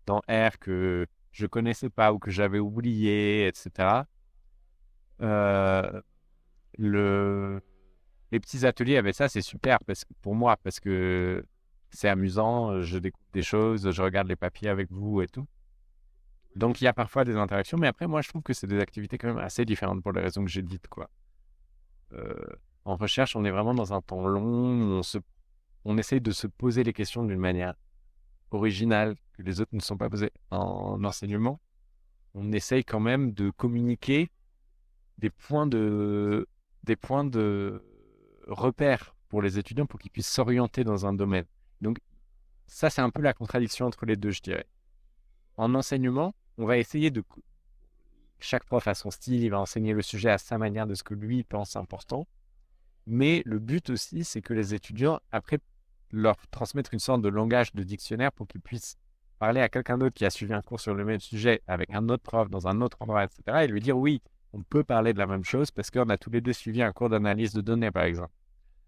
dans R que je connaissais pas ou que j'avais oublié, etc. Les petits ateliers avec ça, c'est super pour moi parce que c'est amusant, je découvre des choses, je regarde les papiers avec vous et tout. Donc, il y a parfois des interactions, mais après, moi, je trouve que c'est des activités quand même assez différentes pour les raisons que j'ai dites, quoi. En recherche, on est vraiment dans un temps long, on essaye de se poser les questions d'une manière originale que les autres ne sont pas posées. En enseignement, on essaye quand même de communiquer des points de repères pour les étudiants pour qu'ils puissent s'orienter dans un domaine. Donc, ça, c'est un peu la contradiction entre les deux, je dirais. En enseignement, on va essayer chaque prof a son style, il va enseigner le sujet à sa manière de ce que lui pense important. Mais le but aussi, c'est que les étudiants, après, leur transmettre une sorte de langage de dictionnaire pour qu'ils puissent parler à quelqu'un d'autre qui a suivi un cours sur le même sujet avec un autre prof dans un autre endroit, etc. et lui dire oui, on peut parler de la même chose parce qu'on a tous les deux suivi un cours d'analyse de données, par exemple.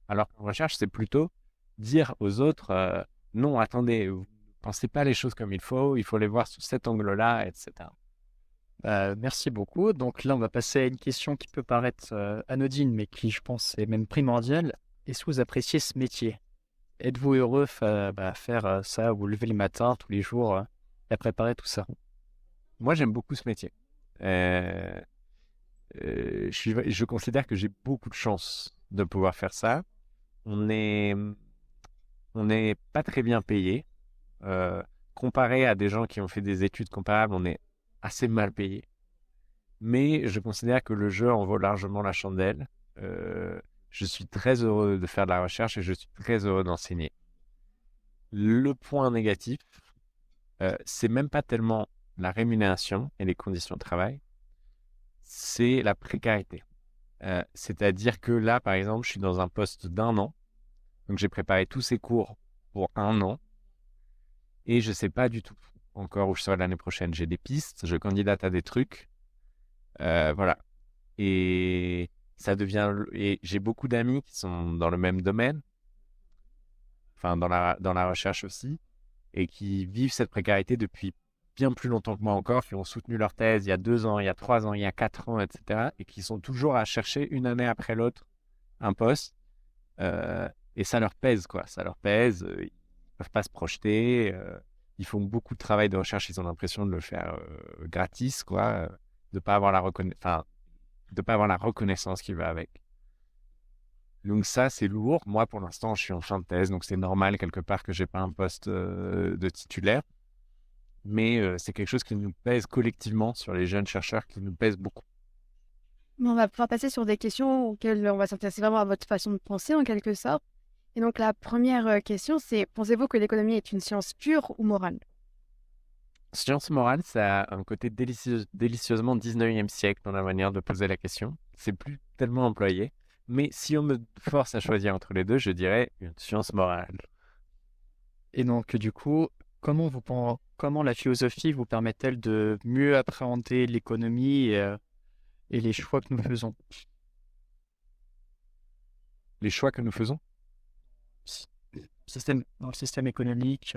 Alors qu'en recherche, c'est plutôt dire aux autres non, attendez, vous ne pensez pas les choses comme il faut les voir sous cet angle-là, etc. Merci beaucoup. Donc là, on va passer à une question qui peut paraître anodine, mais qui, je pense, est même primordiale. Est-ce que vous appréciez ce métier? êtes-vous heureux à faire ça, vous levez le matin tous les jours et à préparer tout ça? Moi, j'aime beaucoup ce métier. Euh, je considère que j'ai beaucoup de chance de pouvoir faire ça. On est, on n'est pas très bien payé. Euh, Comparé à des gens qui ont fait des études comparables, on est assez mal payé. Mais je considère que le jeu en vaut largement la chandelle. Je suis très heureux de faire de la recherche et je suis très heureux d'enseigner. Le point négatif, c'est même pas tellement la rémunération et les conditions de travail, c'est la précarité. C'est-à-dire que là, par exemple, je suis dans un poste d'1 an, donc j'ai préparé tous ces cours pour 1 an et je sais pas du tout encore où je serai l'année prochaine. J'ai des pistes, je candidate à des trucs, voilà. Et et j'ai beaucoup d'amis qui sont dans le même domaine, enfin dans la recherche aussi, et qui vivent cette précarité depuis bien plus longtemps que moi encore, qui ont soutenu leur thèse il y a 2 ans, il y a 3 ans, il y a 4 ans, etc. Et qui sont toujours à chercher une année après l'autre un poste. Et ça leur pèse, quoi. Ça leur pèse. Ils peuvent pas se projeter. Ils font beaucoup de travail de recherche. Ils ont l'impression de le faire gratis, quoi. De pas avoir de pas avoir la reconnaissance qui va avec. Donc ça, c'est lourd. Moi, pour l'instant, je suis en fin de thèse, donc c'est normal quelque part que j'ai pas un poste de titulaire. Mais c'est quelque chose qui nous pèse collectivement sur les jeunes chercheurs, qui nous pèse beaucoup. On va pouvoir passer sur des questions auxquelles on va s'intéresser vraiment à votre façon de penser en quelque sorte. Et donc la première question, c'est pensez-vous que l'économie est une science pure ou morale? Science morale, ça a un côté délicieusement 19e siècle dans la manière de poser la question. C'est plus tellement employé. Mais si on me force à choisir entre les deux, je dirais une science morale. Et donc, du coup, comment la philosophie vous permet-elle de mieux appréhender l'économie et les choix que nous faisons? Les choix que nous faisons? Dans le système économique,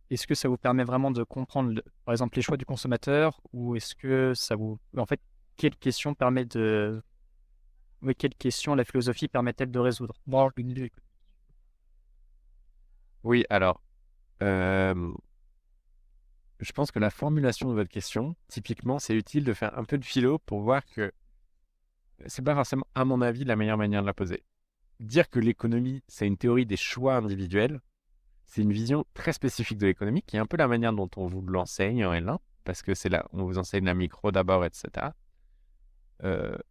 est-ce que ça vous permet vraiment de comprendre, par exemple, les choix du consommateur ou est-ce que ça vous... En fait, quelle question permet de... Oui, quelle question la philosophie permet-elle de résoudre? Bon, Oui, alors, euh, je pense que la formulation de votre question, typiquement, c'est utile de faire un peu de philo pour voir que c'est pas forcément, à mon avis, la meilleure manière de la poser. Dire que l'économie, c'est une théorie des choix individuels, c'est une vision très spécifique de l'économie, qui est un peu la manière dont on vous l'enseigne en L1, parce que c'est là, on vous enseigne la micro d'abord, etc.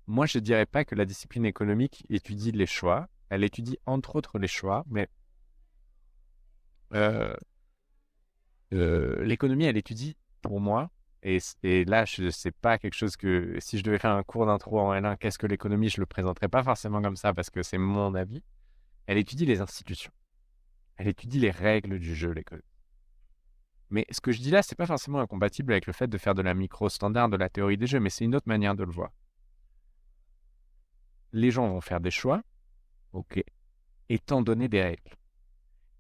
Moi, je ne dirais pas que la discipline économique étudie les choix. Elle étudie entre autres les choix, mais euh, l'économie, elle étudie pour moi. Et là, je sais pas quelque chose que si je devais faire un cours d'intro en L1, qu'est-ce que l'économie, je le présenterais pas forcément comme ça parce que c'est mon avis. Elle étudie les institutions. Elle étudie les règles du jeu, l'économie. Mais ce que je dis là, c'est pas forcément incompatible avec le fait de faire de la micro-standard, de la théorie des jeux, mais c'est une autre manière de le voir. Les gens vont faire des choix, ok, étant donné des règles.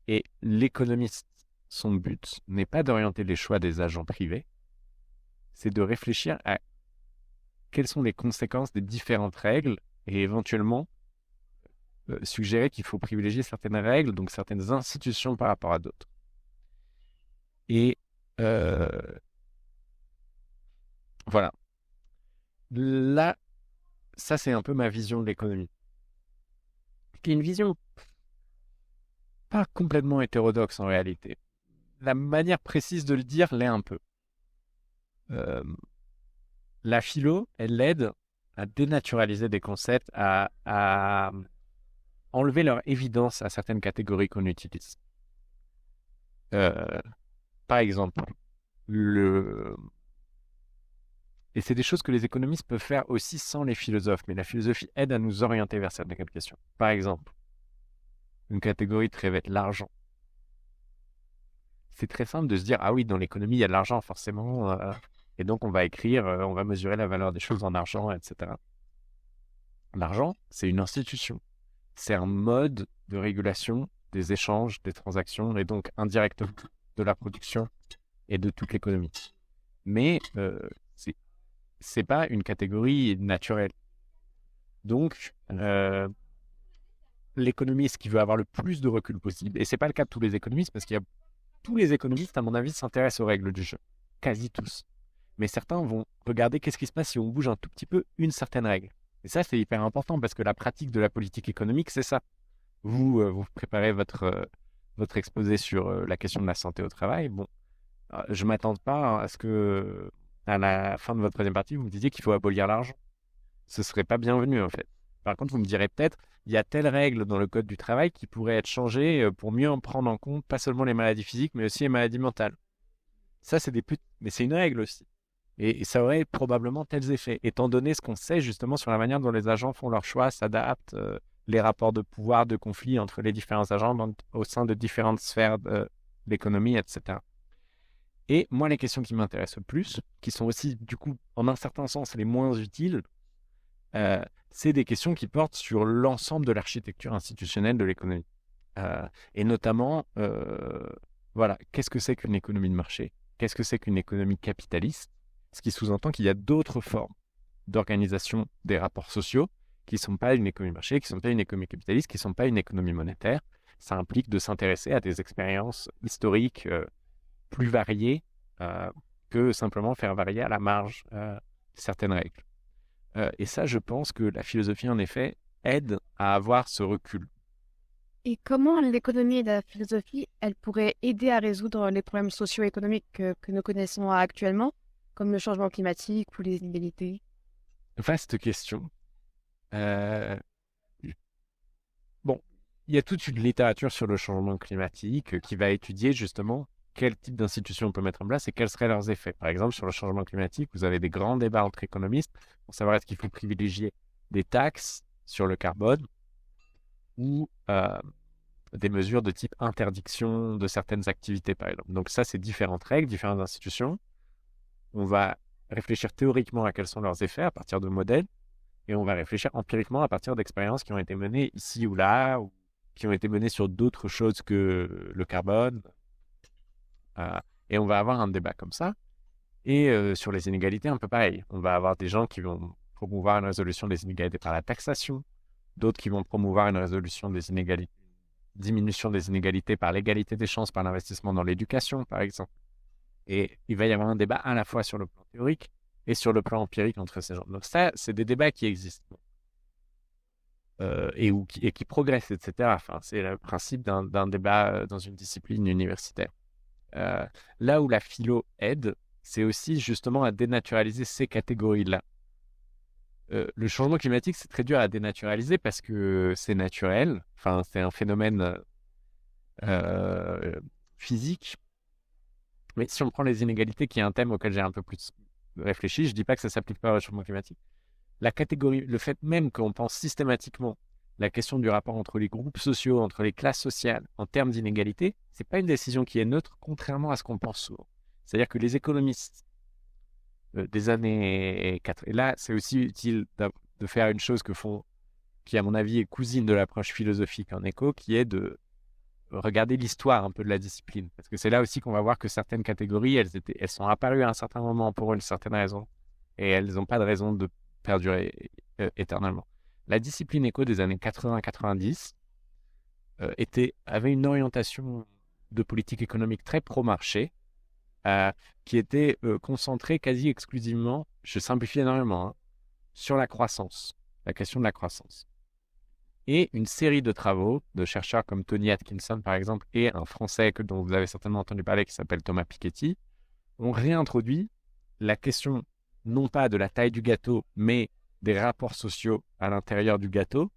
Et l'économiste, son but n'est pas d'orienter les choix des agents privés, c'est de réfléchir à quelles sont les conséquences des différentes règles et éventuellement suggérer qu'il faut privilégier certaines règles, donc certaines institutions par rapport à d'autres. Et voilà. Là, ça c'est un peu ma vision de l'économie. Qui est une vision pas complètement hétérodoxe en réalité. La manière précise de le dire l'est un peu. La philo, elle aide à dénaturaliser des concepts, à enlever leur évidence à certaines catégories qu'on utilise. Par exemple, et c'est des choses que les économistes peuvent faire aussi sans les philosophes, mais la philosophie aide à nous orienter vers certaines questions. Par exemple, une catégorie très bête, l'argent. C'est très simple de se dire, ah oui, dans l'économie, il y a de l'argent forcément, et donc on va écrire, on va mesurer la valeur des choses en argent, etc. L'argent, c'est une institution. C'est un mode de régulation des échanges, des transactions, et donc indirectement de la production et de toute l'économie. Mais c'est pas une catégorie naturelle. Donc, l'économiste qui veut avoir le plus de recul possible. Et c'est pas le cas de tous les économistes, parce qu'il y a tous les économistes, à mon avis, s'intéressent aux règles du jeu. Quasi tous. Mais certains vont regarder qu'est-ce qui se passe si on bouge un tout petit peu une certaine règle. Et ça, c'est hyper important, parce que la pratique de la politique économique, c'est ça. Vous préparez votre exposé sur la question de la santé au travail. Bon, je ne m'attends pas à ce que, à la fin de votre troisième partie, vous me disiez qu'il faut abolir l'argent. Ce ne serait pas bienvenu, en fait. Par contre, vous me direz peut-être, il y a telle règle dans le code du travail qui pourrait être changée pour mieux en prendre en compte, pas seulement les maladies physiques, mais aussi les maladies mentales. Ça, c'est mais c'est une règle aussi. Et ça aurait probablement tels effets, étant donné ce qu'on sait justement sur la manière dont les agents font leurs choix, s'adaptent, les rapports de pouvoir, de conflit entre les différents agents au sein de différentes sphères de l'économie, etc. Et moi, les questions qui m'intéressent le plus, qui sont aussi, du coup, en un certain sens, les moins utiles, c'est des questions qui portent sur l'ensemble de l'architecture institutionnelle de l'économie. Et notamment, voilà, qu'est-ce que c'est qu'une économie de marché? Qu'est-ce que c'est qu'une économie capitaliste? Ce qui sous-entend qu'il y a d'autres formes d'organisation des rapports sociaux qui ne sont pas une économie de marché, qui ne sont pas une économie capitaliste, qui ne sont pas une économie monétaire. Ça implique de s'intéresser à des expériences historiques plus variées que simplement faire varier à la marge certaines règles. Et ça, je pense que la philosophie, en effet, aide à avoir ce recul. Et comment l'économie et la philosophie, elles pourraient aider à résoudre les problèmes socio-économiques que nous connaissons actuellement, comme le changement climatique ou les inégalités? Vaste question. Bon, il y a toute une littérature sur le changement climatique qui va étudier justement quel type d'institutions on peut mettre en place et quels seraient leurs effets. Par exemple, sur le changement climatique, vous avez des grands débats entre économistes pour savoir est-ce qu'il faut privilégier des taxes sur le carbone ou des mesures de type interdiction de certaines activités, par exemple. Donc ça, c'est différentes règles, différentes institutions. On va réfléchir théoriquement à quels sont leurs effets à partir de modèles et on va réfléchir empiriquement à partir d'expériences qui ont été menées ici ou là ou qui ont été menées sur d'autres choses que le carbone. Et on va avoir un débat comme ça. Et sur les inégalités, un peu pareil. On va avoir des gens qui vont promouvoir une résolution des inégalités par la taxation, d'autres qui vont promouvoir une résolution des inégalités, diminution des inégalités par l'égalité des chances, par l'investissement dans l'éducation, par exemple. Et il va y avoir un débat à la fois sur le plan théorique et sur le plan empirique entre ces gens. Donc ça, c'est des débats qui existent et qui progressent, etc. Enfin, c'est le principe d'un débat dans une discipline universitaire. Là où la philo aide, c'est aussi justement à dénaturaliser ces catégories-là. Le changement climatique, c'est très dur à dénaturaliser parce que c'est naturel. Enfin, c'est un phénomène physique. Mais si on prend les inégalités, qui est un thème auquel j'ai un peu plus réfléchi, je ne dis pas que ça ne s'applique pas au changement climatique. La catégorie, le fait même qu'on pense systématiquement la question du rapport entre les groupes sociaux, entre les classes sociales, en termes d'inégalité, ce n'est pas une décision qui est neutre, contrairement à ce qu'on pense souvent. C'est-à-dire que les économistes des années 4, et là, c'est aussi utile de faire une chose qui, à mon avis, est cousine de l'approche philosophique en éco, qui est de regarder l'histoire un peu de la discipline. Parce que c'est là aussi qu'on va voir que certaines catégories, elles sont apparues à un certain moment pour une certaine raison, et elles n'ont pas de raison de perdurer éternellement. La discipline éco des années 80-90 avait une orientation de politique économique très pro-marché, qui était concentrée quasi exclusivement, je simplifie énormément, hein, sur la croissance, la question de la croissance. Et une série de travaux de chercheurs comme Tony Atkinson, par exemple, et un Français dont vous avez certainement entendu parler qui s'appelle Thomas Piketty, ont réintroduit la question non pas de la taille du gâteau, mais des rapports sociaux à l'intérieur du gâteau,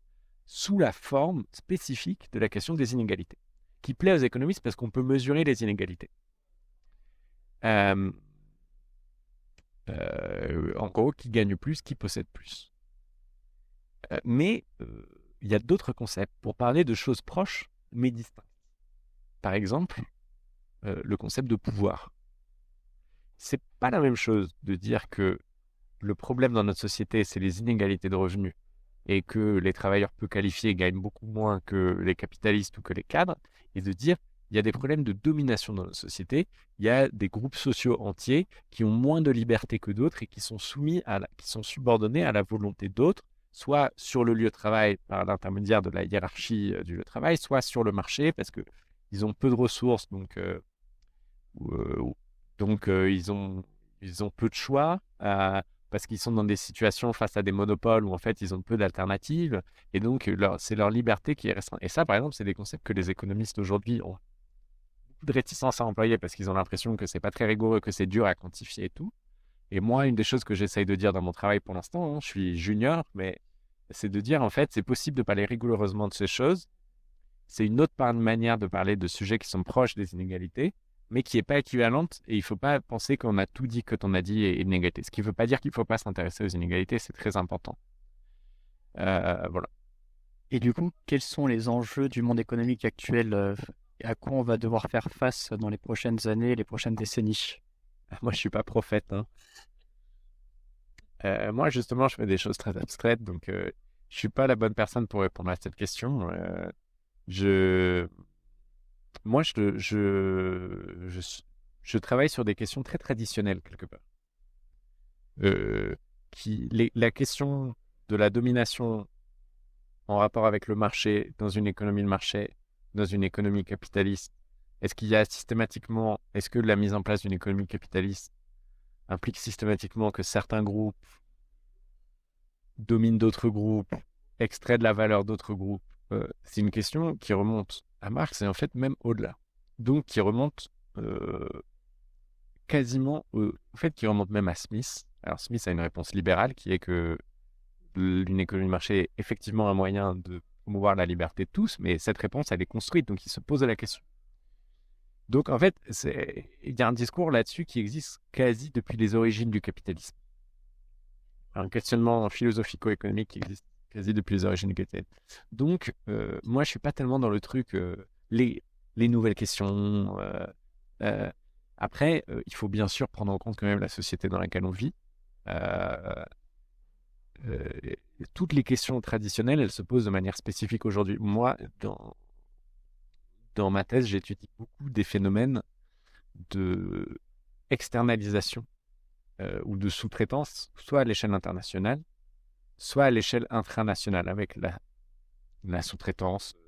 sous la forme spécifique de la question des inégalités, qui plaît aux économistes parce qu'on peut mesurer les inégalités. En gros, qui gagne plus, qui possède plus. Mais il y a d'autres concepts pour parler de choses proches mais distinctes. Par exemple, le concept de pouvoir. C'est pas la même chose de dire que le problème dans notre société, c'est les inégalités de revenus et que les travailleurs peu qualifiés gagnent beaucoup moins que les capitalistes ou que les cadres, et de dire il y a des problèmes de domination dans notre société, il y a des groupes sociaux entiers qui ont moins de liberté que d'autres et qui sont qui sont subordonnés à la volonté d'autres, soit sur le lieu de travail par l'intermédiaire de la hiérarchie du lieu de travail, soit sur le marché parce que ils ont peu de ressources, ils ont peu de choix parce qu'ils sont dans des situations face à des monopoles où en fait ils ont peu d'alternatives et donc c'est leur liberté qui est restreinte. Et ça, par exemple, c'est des concepts que les économistes aujourd'hui ont beaucoup de réticence à employer parce qu'ils ont l'impression que c'est pas très rigoureux, que c'est dur à quantifier et tout. Et moi, une des choses que j'essaye de dire dans mon travail pour l'instant, je suis junior, mais c'est de dire en fait, c'est possible de parler rigoureusement de ces choses. C'est une autre manière de parler de sujets qui sont proches des inégalités, mais qui n'est pas équivalente. Et il ne faut pas penser qu'on a tout dit que on a dit est inégalité. Ce qui ne veut pas dire qu'il ne faut pas s'intéresser aux inégalités, c'est très important. Voilà. Et du coup, quels sont les enjeux du monde économique actuel à quoi on va devoir faire face dans les prochaines années, les prochaines décennies? Moi, je ne suis pas prophète. Moi, justement, je fais des choses très abstraites, donc je ne suis pas la bonne personne pour répondre à cette question. Moi, je travaille sur des questions très traditionnelles, quelque part. La question de la domination en rapport avec le marché, dans une économie de marché, dans une économie capitaliste, est-ce que la mise en place d'une économie capitaliste implique systématiquement que certains groupes dominent d'autres groupes, extraient de la valeur d'autres groupes? C'est une question qui remonte à Marx et en fait même au-delà. Donc qui remonte qui remonte même à Smith. Alors Smith a une réponse libérale qui est que une économie de marché est effectivement un moyen de promouvoir la liberté de tous, mais cette réponse, elle est construite, donc il se pose la question. Donc en fait, il y a un discours là-dessus qui existe quasi depuis les origines du capitalisme. Un questionnement philosophico-économique qui existe quasi depuis les origines du capitalisme. Donc, moi, je suis pas tellement dans le truc, les nouvelles questions. Après, il faut bien sûr prendre en compte quand même la société dans laquelle on vit. Toutes les questions traditionnelles, elles se posent de manière spécifique aujourd'hui. Moi, dans ma thèse, j'étudie beaucoup des phénomènes de externalisation ou de sous-traitance, soit à l'échelle internationale, soit à l'échelle intranationale, avec la sous-traitance du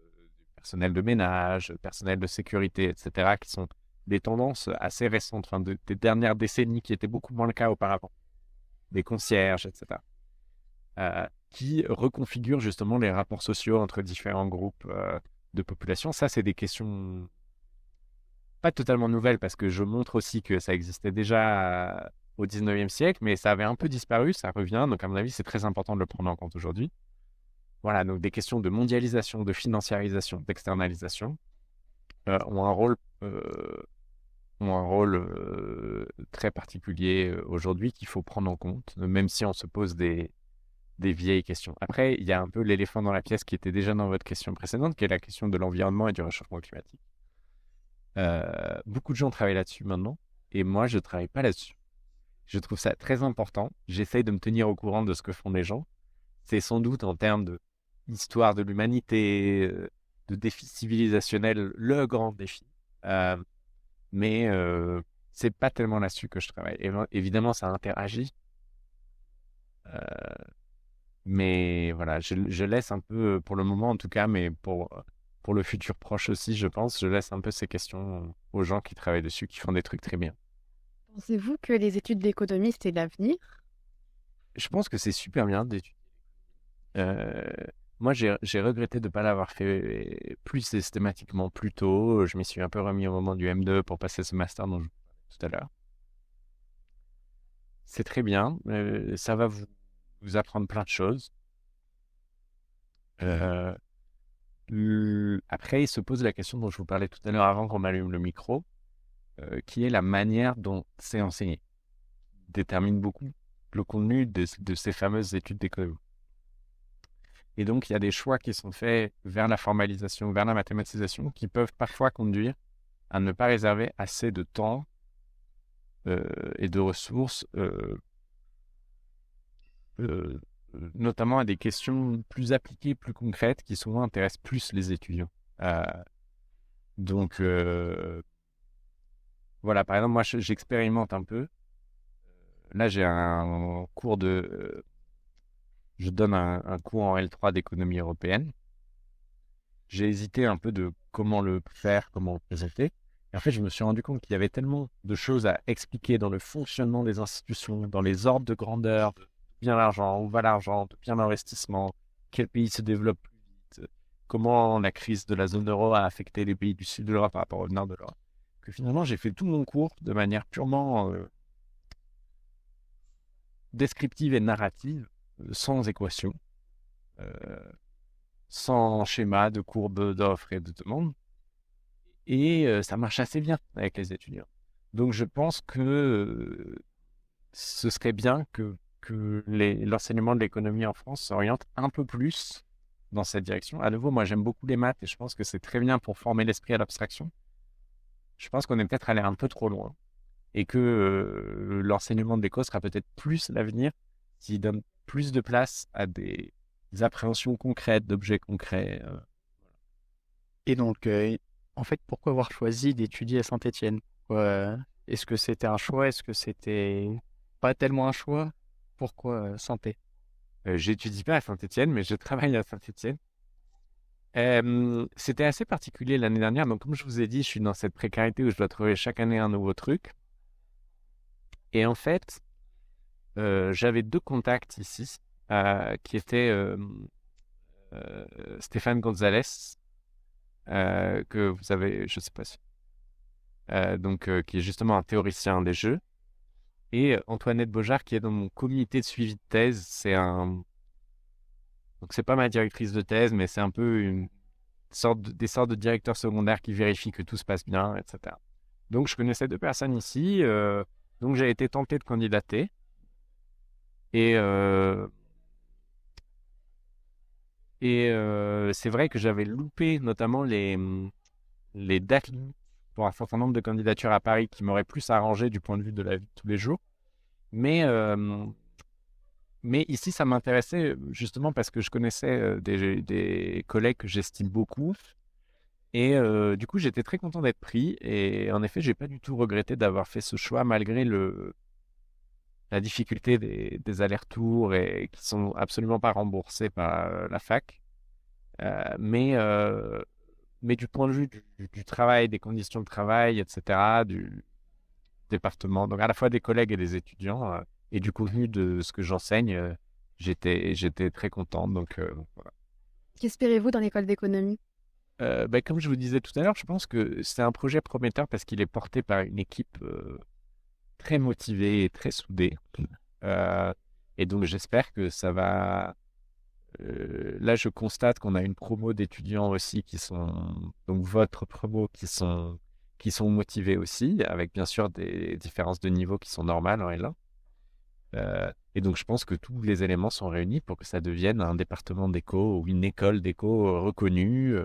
personnel de ménage, personnel de sécurité, etc., qui sont des tendances assez récentes, des dernières décennies, qui étaient beaucoup moins le cas auparavant. Des concierges, etc., qui reconfigurent justement les rapports sociaux entre différents groupes de population. Ça, c'est des questions pas totalement nouvelles, parce que je montre aussi que ça existait déjà au 19e siècle, mais ça avait un peu disparu, ça revient. Donc, à mon avis, c'est très important de le prendre en compte aujourd'hui. Voilà, donc des questions de mondialisation, de financiarisation, d'externalisation ont un rôle très particulier aujourd'hui qu'il faut prendre en compte, même si on se pose des vieilles questions. Après, il y a un peu l'éléphant dans la pièce qui était déjà dans votre question précédente, qui est la question de l'environnement et du réchauffement climatique. Beaucoup de gens travaillent là-dessus maintenant, et moi, je ne travaille pas là-dessus. Je trouve ça très important. J'essaye de me tenir au courant de ce que font les gens. C'est sans doute en termes d'histoire de l'humanité, de défi civilisationnel, le grand défi. Mais c'est pas tellement là-dessus que je travaille. Évidemment, ça interagit. Mais voilà, je laisse un peu, pour le moment en tout cas, mais pour le futur proche aussi, je pense, je laisse un peu ces questions aux gens qui travaillent dessus, qui font des trucs très bien. Pensez-vous que les études d'économie, c'est l'avenir? Je pense que c'est super bien d'étudier. Moi, j'ai regretté de ne pas l'avoir fait plus systématiquement plus tôt. Je m'y suis un peu remis au moment du M2 pour passer ce master dont je vous parlais tout à l'heure. C'est très bien. Ça va vous apprendre plein de choses. Après, il se pose la question dont je vous parlais tout à l'heure avant qu'on m'allume le micro, qui est la manière dont c'est enseigné. Détermine beaucoup le contenu de ces fameuses études d'économie. Et donc, il y a des choix qui sont faits vers la formalisation, vers la mathématisation, qui peuvent parfois conduire à ne pas réserver assez de temps et de ressources, notamment à des questions plus appliquées, plus concrètes, qui souvent intéressent plus les étudiants. Donc, voilà, par exemple, moi, j'expérimente un peu. Là, j'ai un cours je donne un cours en L3 d'économie européenne. J'ai hésité un peu de comment le faire, comment le présenter. Et en fait, je me suis rendu compte qu'il y avait tellement de choses à expliquer dans le fonctionnement des institutions, dans les ordres de grandeur, de bien l'argent, où va l'argent, de bien l'investissement, quel pays se développe plus vite, comment la crise de la zone euro a affecté les pays du sud de l'Europe par rapport au nord de l'Europe. Que finalement, j'ai fait tout mon cours de manière purement descriptive et narrative, sans équation, euh, sans schéma de courbe d'offres et de demande. Et ça marche assez bien avec les étudiants. Donc je pense que ce serait bien que l'enseignement de l'économie en France s'oriente un peu plus dans cette direction. À nouveau, moi j'aime beaucoup les maths et je pense que c'est très bien pour former l'esprit à l'abstraction. Je pense qu'on est peut-être allé un peu trop loin et que l'enseignement de l'éco sera peut-être plus l'avenir s'il donne plus de place à des appréhensions concrètes, d'objets concrets. Et donc, en fait, pourquoi avoir choisi d'étudier à Saint-Étienne? Est-ce que c'était un choix? Est-ce que c'était pas tellement un choix? Pourquoi Saint-É? J'étudie pas à Saint-Étienne, mais je travaille à Saint-Étienne. C'était assez particulier l'année dernière. Donc, comme je vous ai dit, je suis dans cette précarité où je dois trouver chaque année un nouveau truc. Et en fait, j'avais 2 contacts ici qui étaient Stéphane Gonzalez, que vous avez, je sais pas si, qui est justement un théoricien des jeux, et Antoinette Beaujard qui est dans mon comité de suivi de thèse. Donc c'est pas ma directrice de thèse, mais c'est un peu des sortes de directeurs secondaires qui vérifient que tout se passe bien, etc. Donc je connaissais 2 personnes ici, donc j'ai été tenté de candidater. Et c'est vrai que j'avais loupé notamment les dates pour un certain nombre de candidatures à Paris qui m'auraient plus arrangé du point de vue de la vie de tous les jours. Mais ici, ça m'intéressait justement parce que je connaissais des collègues que j'estime beaucoup. Et du coup, j'étais très content d'être pris. Et en effet, j'ai pas du tout regretté d'avoir fait ce choix malgré la difficulté des allers-retours et qui sont absolument pas remboursés par la fac. Mais du point de vue du travail, des conditions de travail, etc., du département, donc à la fois des collègues et des étudiants, et du contenu de ce que j'enseigne, j'étais très content. Donc, voilà. Qu'espérez-vous dans l'école d'économie? Comme je vous disais tout à l'heure, je pense que c'est un projet prometteur parce qu'il est porté par une équipe très motivée et très soudée. Et donc, j'espère que ça va. Là, je constate qu'on a une promo d'étudiants aussi qui sont, donc votre promo, qui sont motivés aussi, avec bien sûr des différences de niveau qui sont normales en L1. Et donc, je pense que tous les éléments sont réunis pour que ça devienne un département d'éco ou une école d'éco reconnue,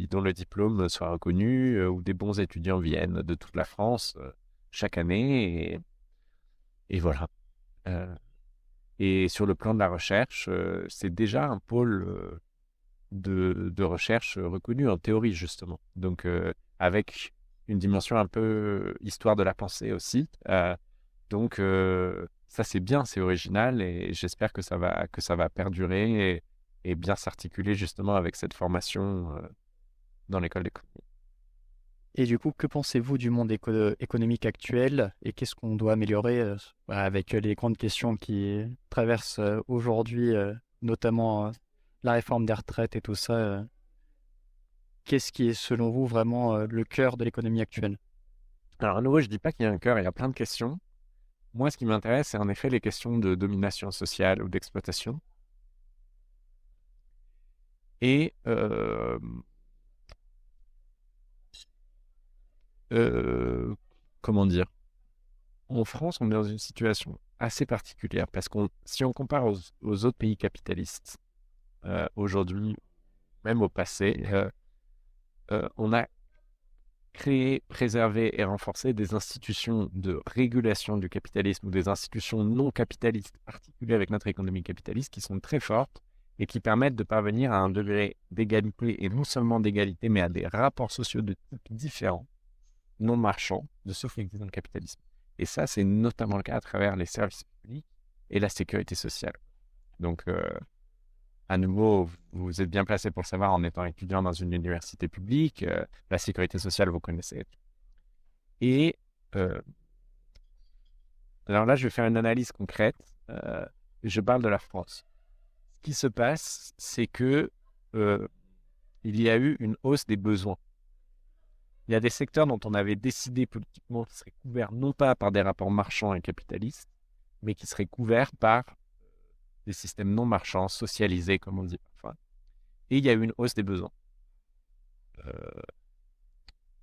dont le diplôme soit reconnu, où des bons étudiants viennent de toute la France chaque année. Et voilà. Et sur le plan de la recherche, c'est déjà un pôle de recherche reconnu en théorie, justement. Donc, avec une dimension un peu histoire de la pensée aussi. Donc, ça, c'est bien, c'est original et j'espère que ça va perdurer et bien s'articuler justement avec cette formation dans l'école d'économie. Et du coup, que pensez-vous du monde économique actuel et qu'est-ce qu'on doit améliorer avec les grandes questions qui traversent aujourd'hui, notamment la réforme des retraites et tout ça. Qu'est-ce qui est selon vous vraiment le cœur de l'économie actuelle? Alors à nouveau, je ne dis pas qu'il y a un cœur, il y a plein de questions. Moi, ce qui m'intéresse, c'est en effet les questions de domination sociale ou d'exploitation. Et comment dire? En France, on est dans une situation assez particulière parce que si on compare aux autres pays capitalistes, aujourd'hui, même au passé, on a créé, préservé et renforcé des institutions de régulation du capitalisme ou des institutions non capitalistes, articulées avec notre économie capitaliste, qui sont très fortes et qui permettent de parvenir à un degré d'égalité, et non seulement d'égalité, mais à des rapports sociaux de type différents, non marchands, de ceux qui existent dans le capitalisme. Et ça, c'est notamment le cas à travers les services publics et la sécurité sociale. Donc, à nouveau, vous êtes bien placé pour le savoir en étant étudiant dans une université publique. La sécurité sociale, vous connaissez. Et alors là, je vais faire une analyse concrète. Je parle de la France. Ce qui se passe, c'est que il y a eu une hausse des besoins. Il y a des secteurs dont on avait décidé politiquement qui seraient couverts non pas par des rapports marchands et capitalistes, mais qui seraient couverts par des systèmes non marchands, socialisés, comme on dit parfois. Et il y a eu une hausse des besoins.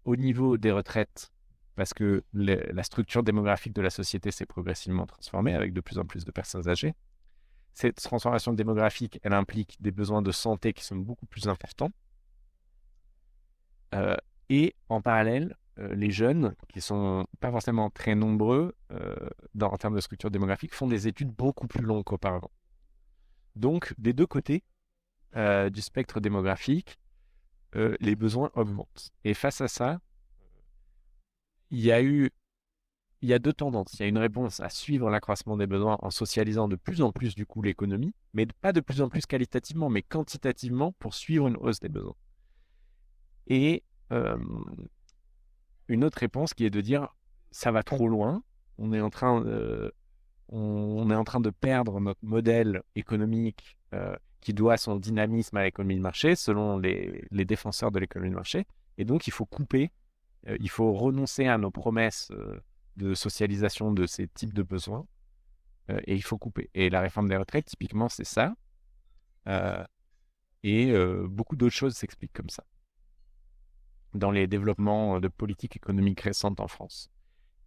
Au niveau des retraites, parce que la structure démographique de la société s'est progressivement transformée avec de plus en plus de personnes âgées. Cette transformation démographique, elle implique des besoins de santé qui sont beaucoup plus importants. Et en parallèle, les jeunes, qui sont pas forcément très nombreux en termes de structure démographique, font des études beaucoup plus longues qu'auparavant. Donc, des deux côtés du spectre démographique, les besoins augmentent. Et face à ça, il y a deux tendances. Il y a une réponse à suivre l'accroissement des besoins en socialisant de plus en plus du coup l'économie, mais pas de plus en plus qualitativement, mais quantitativement pour suivre une hausse des besoins. Et une autre réponse qui est de dire ça va trop loin, on est en train de perdre notre modèle économique qui doit son dynamisme à l'économie de marché, selon les défenseurs de l'économie de marché, et donc il faut couper, il faut renoncer à nos promesses de socialisation de ces types de besoins, et il faut couper. Et la réforme des retraites, typiquement, c'est ça, et beaucoup d'autres choses s'expliquent comme ça dans les développements de politiques économiques récentes en France.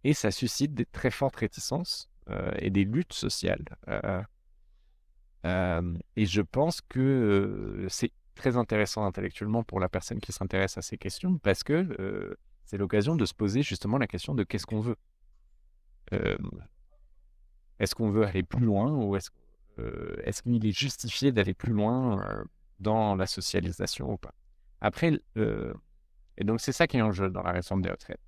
Et ça suscite des très fortes réticences et des luttes sociales. Et je pense que c'est très intéressant intellectuellement pour la personne qui s'intéresse à ces questions, parce que c'est l'occasion de se poser justement la question de qu'est-ce qu'on veut. Est-ce qu'on veut aller plus loin ou est-ce qu'il est justifié d'aller plus loin dans la socialisation ou pas? Après, et donc, c'est ça qui est en jeu dans la réforme des retraites.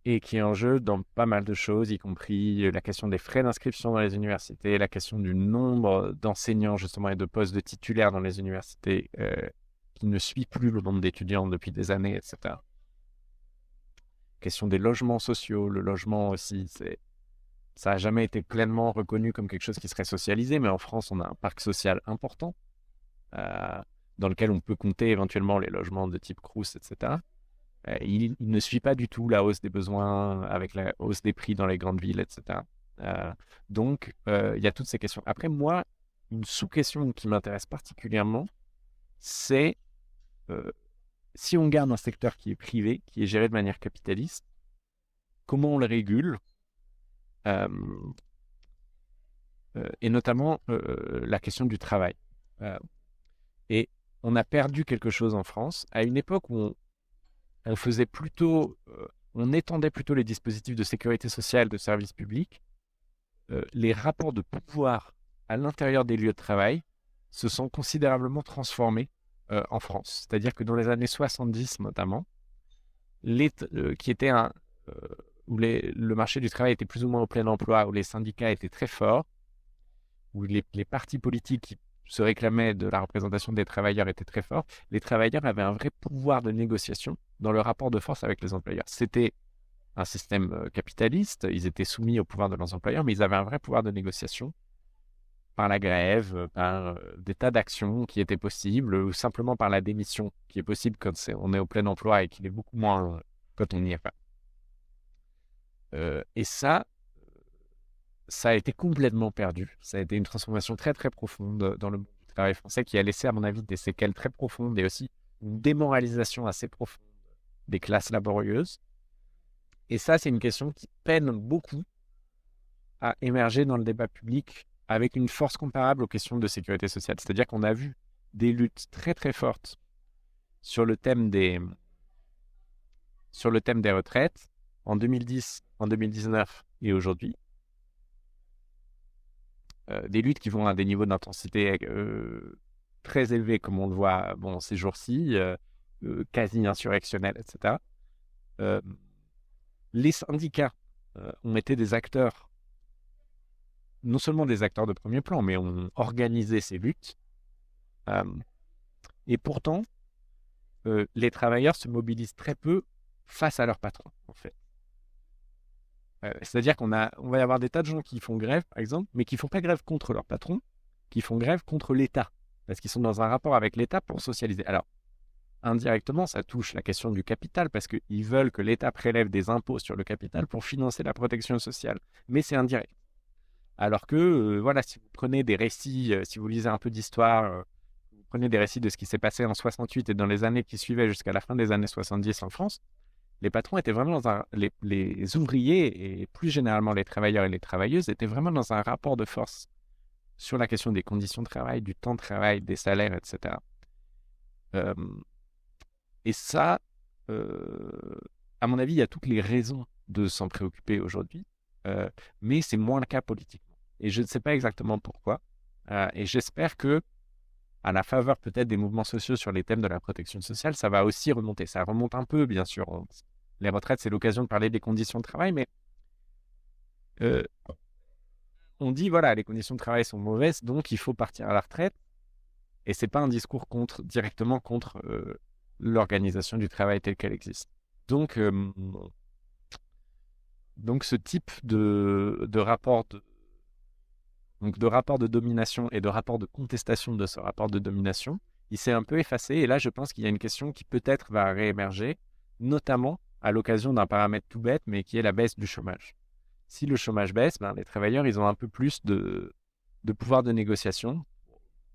Et qui est en jeu dans pas mal de choses, y compris la question des frais d'inscription dans les universités, la question du nombre d'enseignants, justement, et de postes de titulaires dans les universités qui ne suit plus le nombre d'étudiants depuis des années, etc. Question des logements sociaux. Le logement aussi, ça n'a jamais été pleinement reconnu comme quelque chose qui serait socialisé, mais en France, on a un parc social important. Dans lequel on peut compter éventuellement les logements de type Crous, etc. Il ne suit pas du tout la hausse des besoins avec la hausse des prix dans les grandes villes, etc. Donc, il y a toutes ces questions. Après, moi, une sous-question qui m'intéresse particulièrement, c'est si on garde un secteur qui est privé, qui est géré de manière capitaliste, comment on le régule et notamment la question du travail. Et on a perdu quelque chose en France à une époque où on faisait plutôt, on étendait plutôt les dispositifs de sécurité sociale, de services publics. Les rapports de pouvoir à l'intérieur des lieux de travail se sont considérablement transformés en France. C'est-à-dire que dans les années 70 notamment, qui était où le marché du travail était plus ou moins au plein emploi, où les syndicats étaient très forts, où les partis politiques qui se réclamaient de la représentation des travailleurs étaient très forts, les travailleurs avaient un vrai pouvoir de négociation dans le rapport de force avec les employeurs. C'était un système capitaliste, ils étaient soumis au pouvoir de leurs employeurs, mais ils avaient un vrai pouvoir de négociation par la grève, par des tas d'actions qui étaient possibles, ou simplement par la démission, qui est possible quand on est au plein emploi et qu'il est beaucoup moins quand on n'y est pas. Et ça a été complètement perdu. Ça a été une transformation très très profonde dans le monde du travail français qui a laissé à mon avis des séquelles très profondes et aussi une démoralisation assez profonde des classes laborieuses. Et ça, c'est une question qui peine beaucoup à émerger dans le débat public avec une force comparable aux questions de sécurité sociale. C'est-à-dire qu'on a vu des luttes très très fortes sur le thème des retraites en 2010, en 2019 et aujourd'hui. Des luttes qui vont à des niveaux d'intensité très élevés, comme on le voit ces jours-ci, quasi insurrectionnels, etc. Les syndicats ont été des acteurs non seulement des acteurs de premier plan, mais ont organisé ces luttes. Et pourtant, les travailleurs se mobilisent très peu face à leur patron, en fait. C'est-à-dire qu'on va y avoir des tas de gens qui font grève, par exemple, mais qui ne font pas grève contre leur patron, qui font grève contre l'État, parce qu'ils sont dans un rapport avec l'État pour socialiser. Alors, indirectement, ça touche la question du capital, parce qu'ils veulent que l'État prélève des impôts sur le capital pour financer la protection sociale. Mais c'est indirect. Alors que, voilà, si vous prenez des récits, si vous lisez un peu d'histoire, vous prenez des récits de ce qui s'est passé en 68 et dans les années qui suivaient jusqu'à la fin des années 70 en France, les patrons étaient vraiment les ouvriers et plus généralement les travailleurs et les travailleuses étaient vraiment dans un rapport de force sur la question des conditions de travail, du temps de travail, des salaires, etc. Et ça, à mon avis, il y a toutes les raisons de s'en préoccuper aujourd'hui, mais c'est moins le cas politiquement. Et je ne sais pas exactement pourquoi. Et j'espère que, à la faveur peut-être des mouvements sociaux sur les thèmes de la protection sociale, ça va aussi remonter. Ça remonte un peu, bien sûr. Les retraites, c'est l'occasion de parler des conditions de travail, mais on dit, voilà, les conditions de travail sont mauvaises, donc il faut partir à la retraite. Et ce n'est pas un discours directement contre l'organisation du travail telle qu'elle existe. Donc ce type de rapport de domination et de rapport de contestation de ce rapport de domination, il s'est un peu effacé. Et là, je pense qu'il y a une question qui peut-être va réémerger, notamment à l'occasion d'un paramètre tout bête, mais qui est la baisse du chômage. Si le chômage baisse, les travailleurs, ils ont un peu plus de pouvoir de négociation,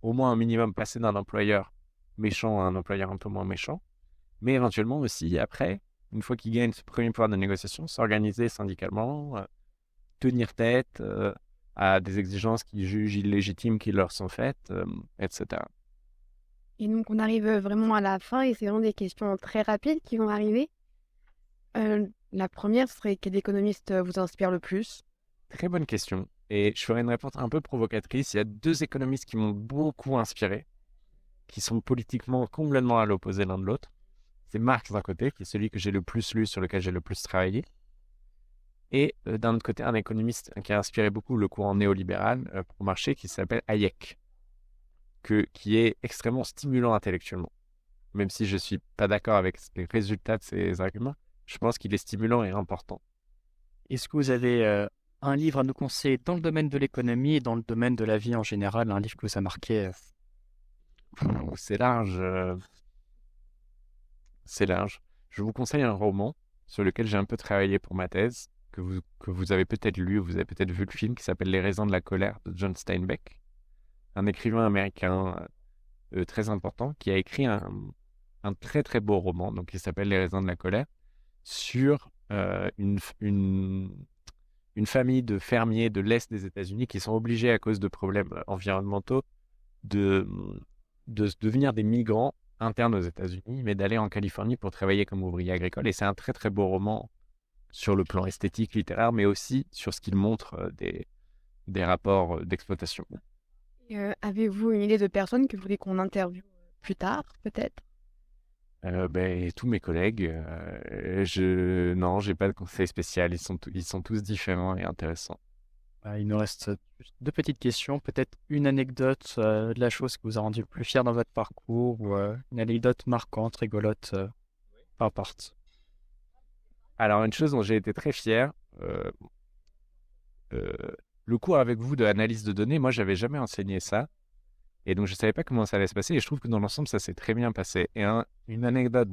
au moins un minimum passer d'un employeur méchant à un employeur un peu moins méchant, mais éventuellement aussi, après, une fois qu'ils gagnent ce premier pouvoir de négociation, s'organiser syndicalement, tenir tête à des exigences qu'ils jugent illégitimes qui leur sont faites, etc. Et donc, on arrive vraiment à la fin et c'est vraiment des questions très rapides qui vont arriver. La première serait quel économiste vous inspire le plus? Très bonne question. Et je ferai une réponse un peu provocatrice. Il y a 2 économistes qui m'ont beaucoup inspiré, qui sont politiquement complètement à l'opposé l'un de l'autre. C'est Marx d'un côté, qui est celui que j'ai le plus lu, sur lequel j'ai le plus travaillé. Et d'un autre côté, un économiste qui a inspiré beaucoup le courant néolibéral pour marché, qui s'appelle Hayek, qui est extrêmement stimulant intellectuellement. Même si je ne suis pas d'accord avec les résultats de ses arguments, je pense qu'il est stimulant et important. Est-ce que vous avez un livre à nous conseiller dans le domaine de l'économie et dans le domaine de la vie en général, un livre que vous a marqué? C'est large. C'est large. Je vous conseille un roman sur lequel j'ai un peu travaillé pour ma thèse, que vous avez peut-être lu, vous avez peut-être vu le film, qui s'appelle Les raisons de la colère de John Steinbeck, un écrivain américain très important, qui a écrit un très très beau roman, donc qui s'appelle Les raisons de la colère, sur une famille de fermiers de l'Est des États-Unis qui sont obligés, à cause de problèmes environnementaux, de devenir des migrants internes aux États-Unis, mais d'aller en Californie pour travailler comme ouvrier agricole. Et c'est un très très beau roman sur le plan esthétique, littéraire, mais aussi sur ce qu'il montre des rapports d'exploitation. Avez-vous une idée de personnes que vous voulez qu'on interviewe plus tard, peut-être? Tous mes collègues, non, j'ai pas de conseil spécial. Ils sont tous différents et intéressants. Il nous reste 2 petites questions. Peut-être une anecdote de la chose qui vous a rendu le plus fier dans votre parcours ou une anecdote marquante, rigolote, peu importe. Alors, une chose dont j'ai été très fier, le cours avec vous de analyse de données, moi, j'avais jamais enseigné ça. Et donc, je ne savais pas comment ça allait se passer. Et je trouve que dans l'ensemble, ça s'est très bien passé. Et une anecdote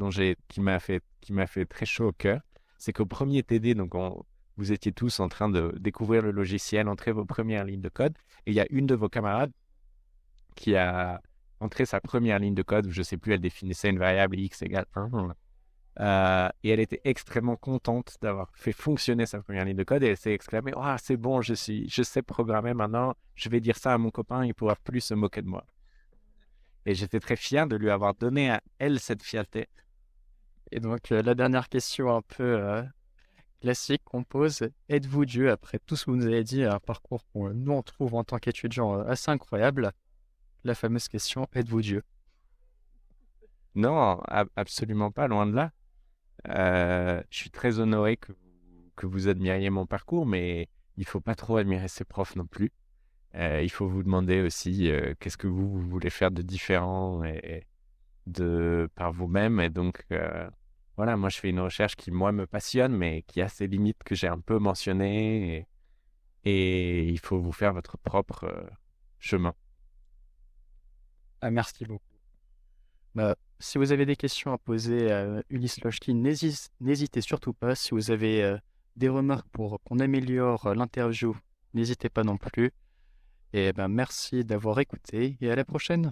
qui m'a fait très chaud au cœur, c'est qu'au premier TD, donc vous étiez tous en train de découvrir le logiciel, entrer vos premières lignes de code. Et il y a une de vos camarades qui a entré sa première ligne de code, où je ne sais plus, elle définissait une variable x égale 1. Et elle était extrêmement contente d'avoir fait fonctionner sa première ligne de code. Et elle s'est exclamée « Ah, c'est bon, je sais programmer maintenant. Je vais dire ça à mon copain, il ne pourra plus se moquer de moi. » Et j'étais très fier de lui avoir donné à elle cette fierté. Et donc, la dernière question un peu classique qu'on pose, êtes-vous Dieu? Après tout ce que vous nous avez dit, un parcours qu'on nous on trouve en tant qu'étudiants assez incroyable. La fameuse question, êtes-vous Dieu? Non, absolument pas, loin de là. Je suis très honoré que vous admiriez mon parcours, mais il ne faut pas trop admirer ses profs non plus. Il faut vous demander aussi qu'est-ce que vous voulez faire de différent et par vous-même. Et donc, voilà, moi, je fais une recherche qui, moi, me passionne, mais qui a ses limites que j'ai un peu mentionnées. Et il faut vous faire votre propre chemin. Ah, merci beaucoup. Bah, si vous avez des questions à poser à Ulysse Lochkin, n'hésitez surtout pas. Si vous avez des remarques pour qu'on améliore l'interview, n'hésitez pas non plus. Et ben, merci d'avoir écouté et à la prochaine.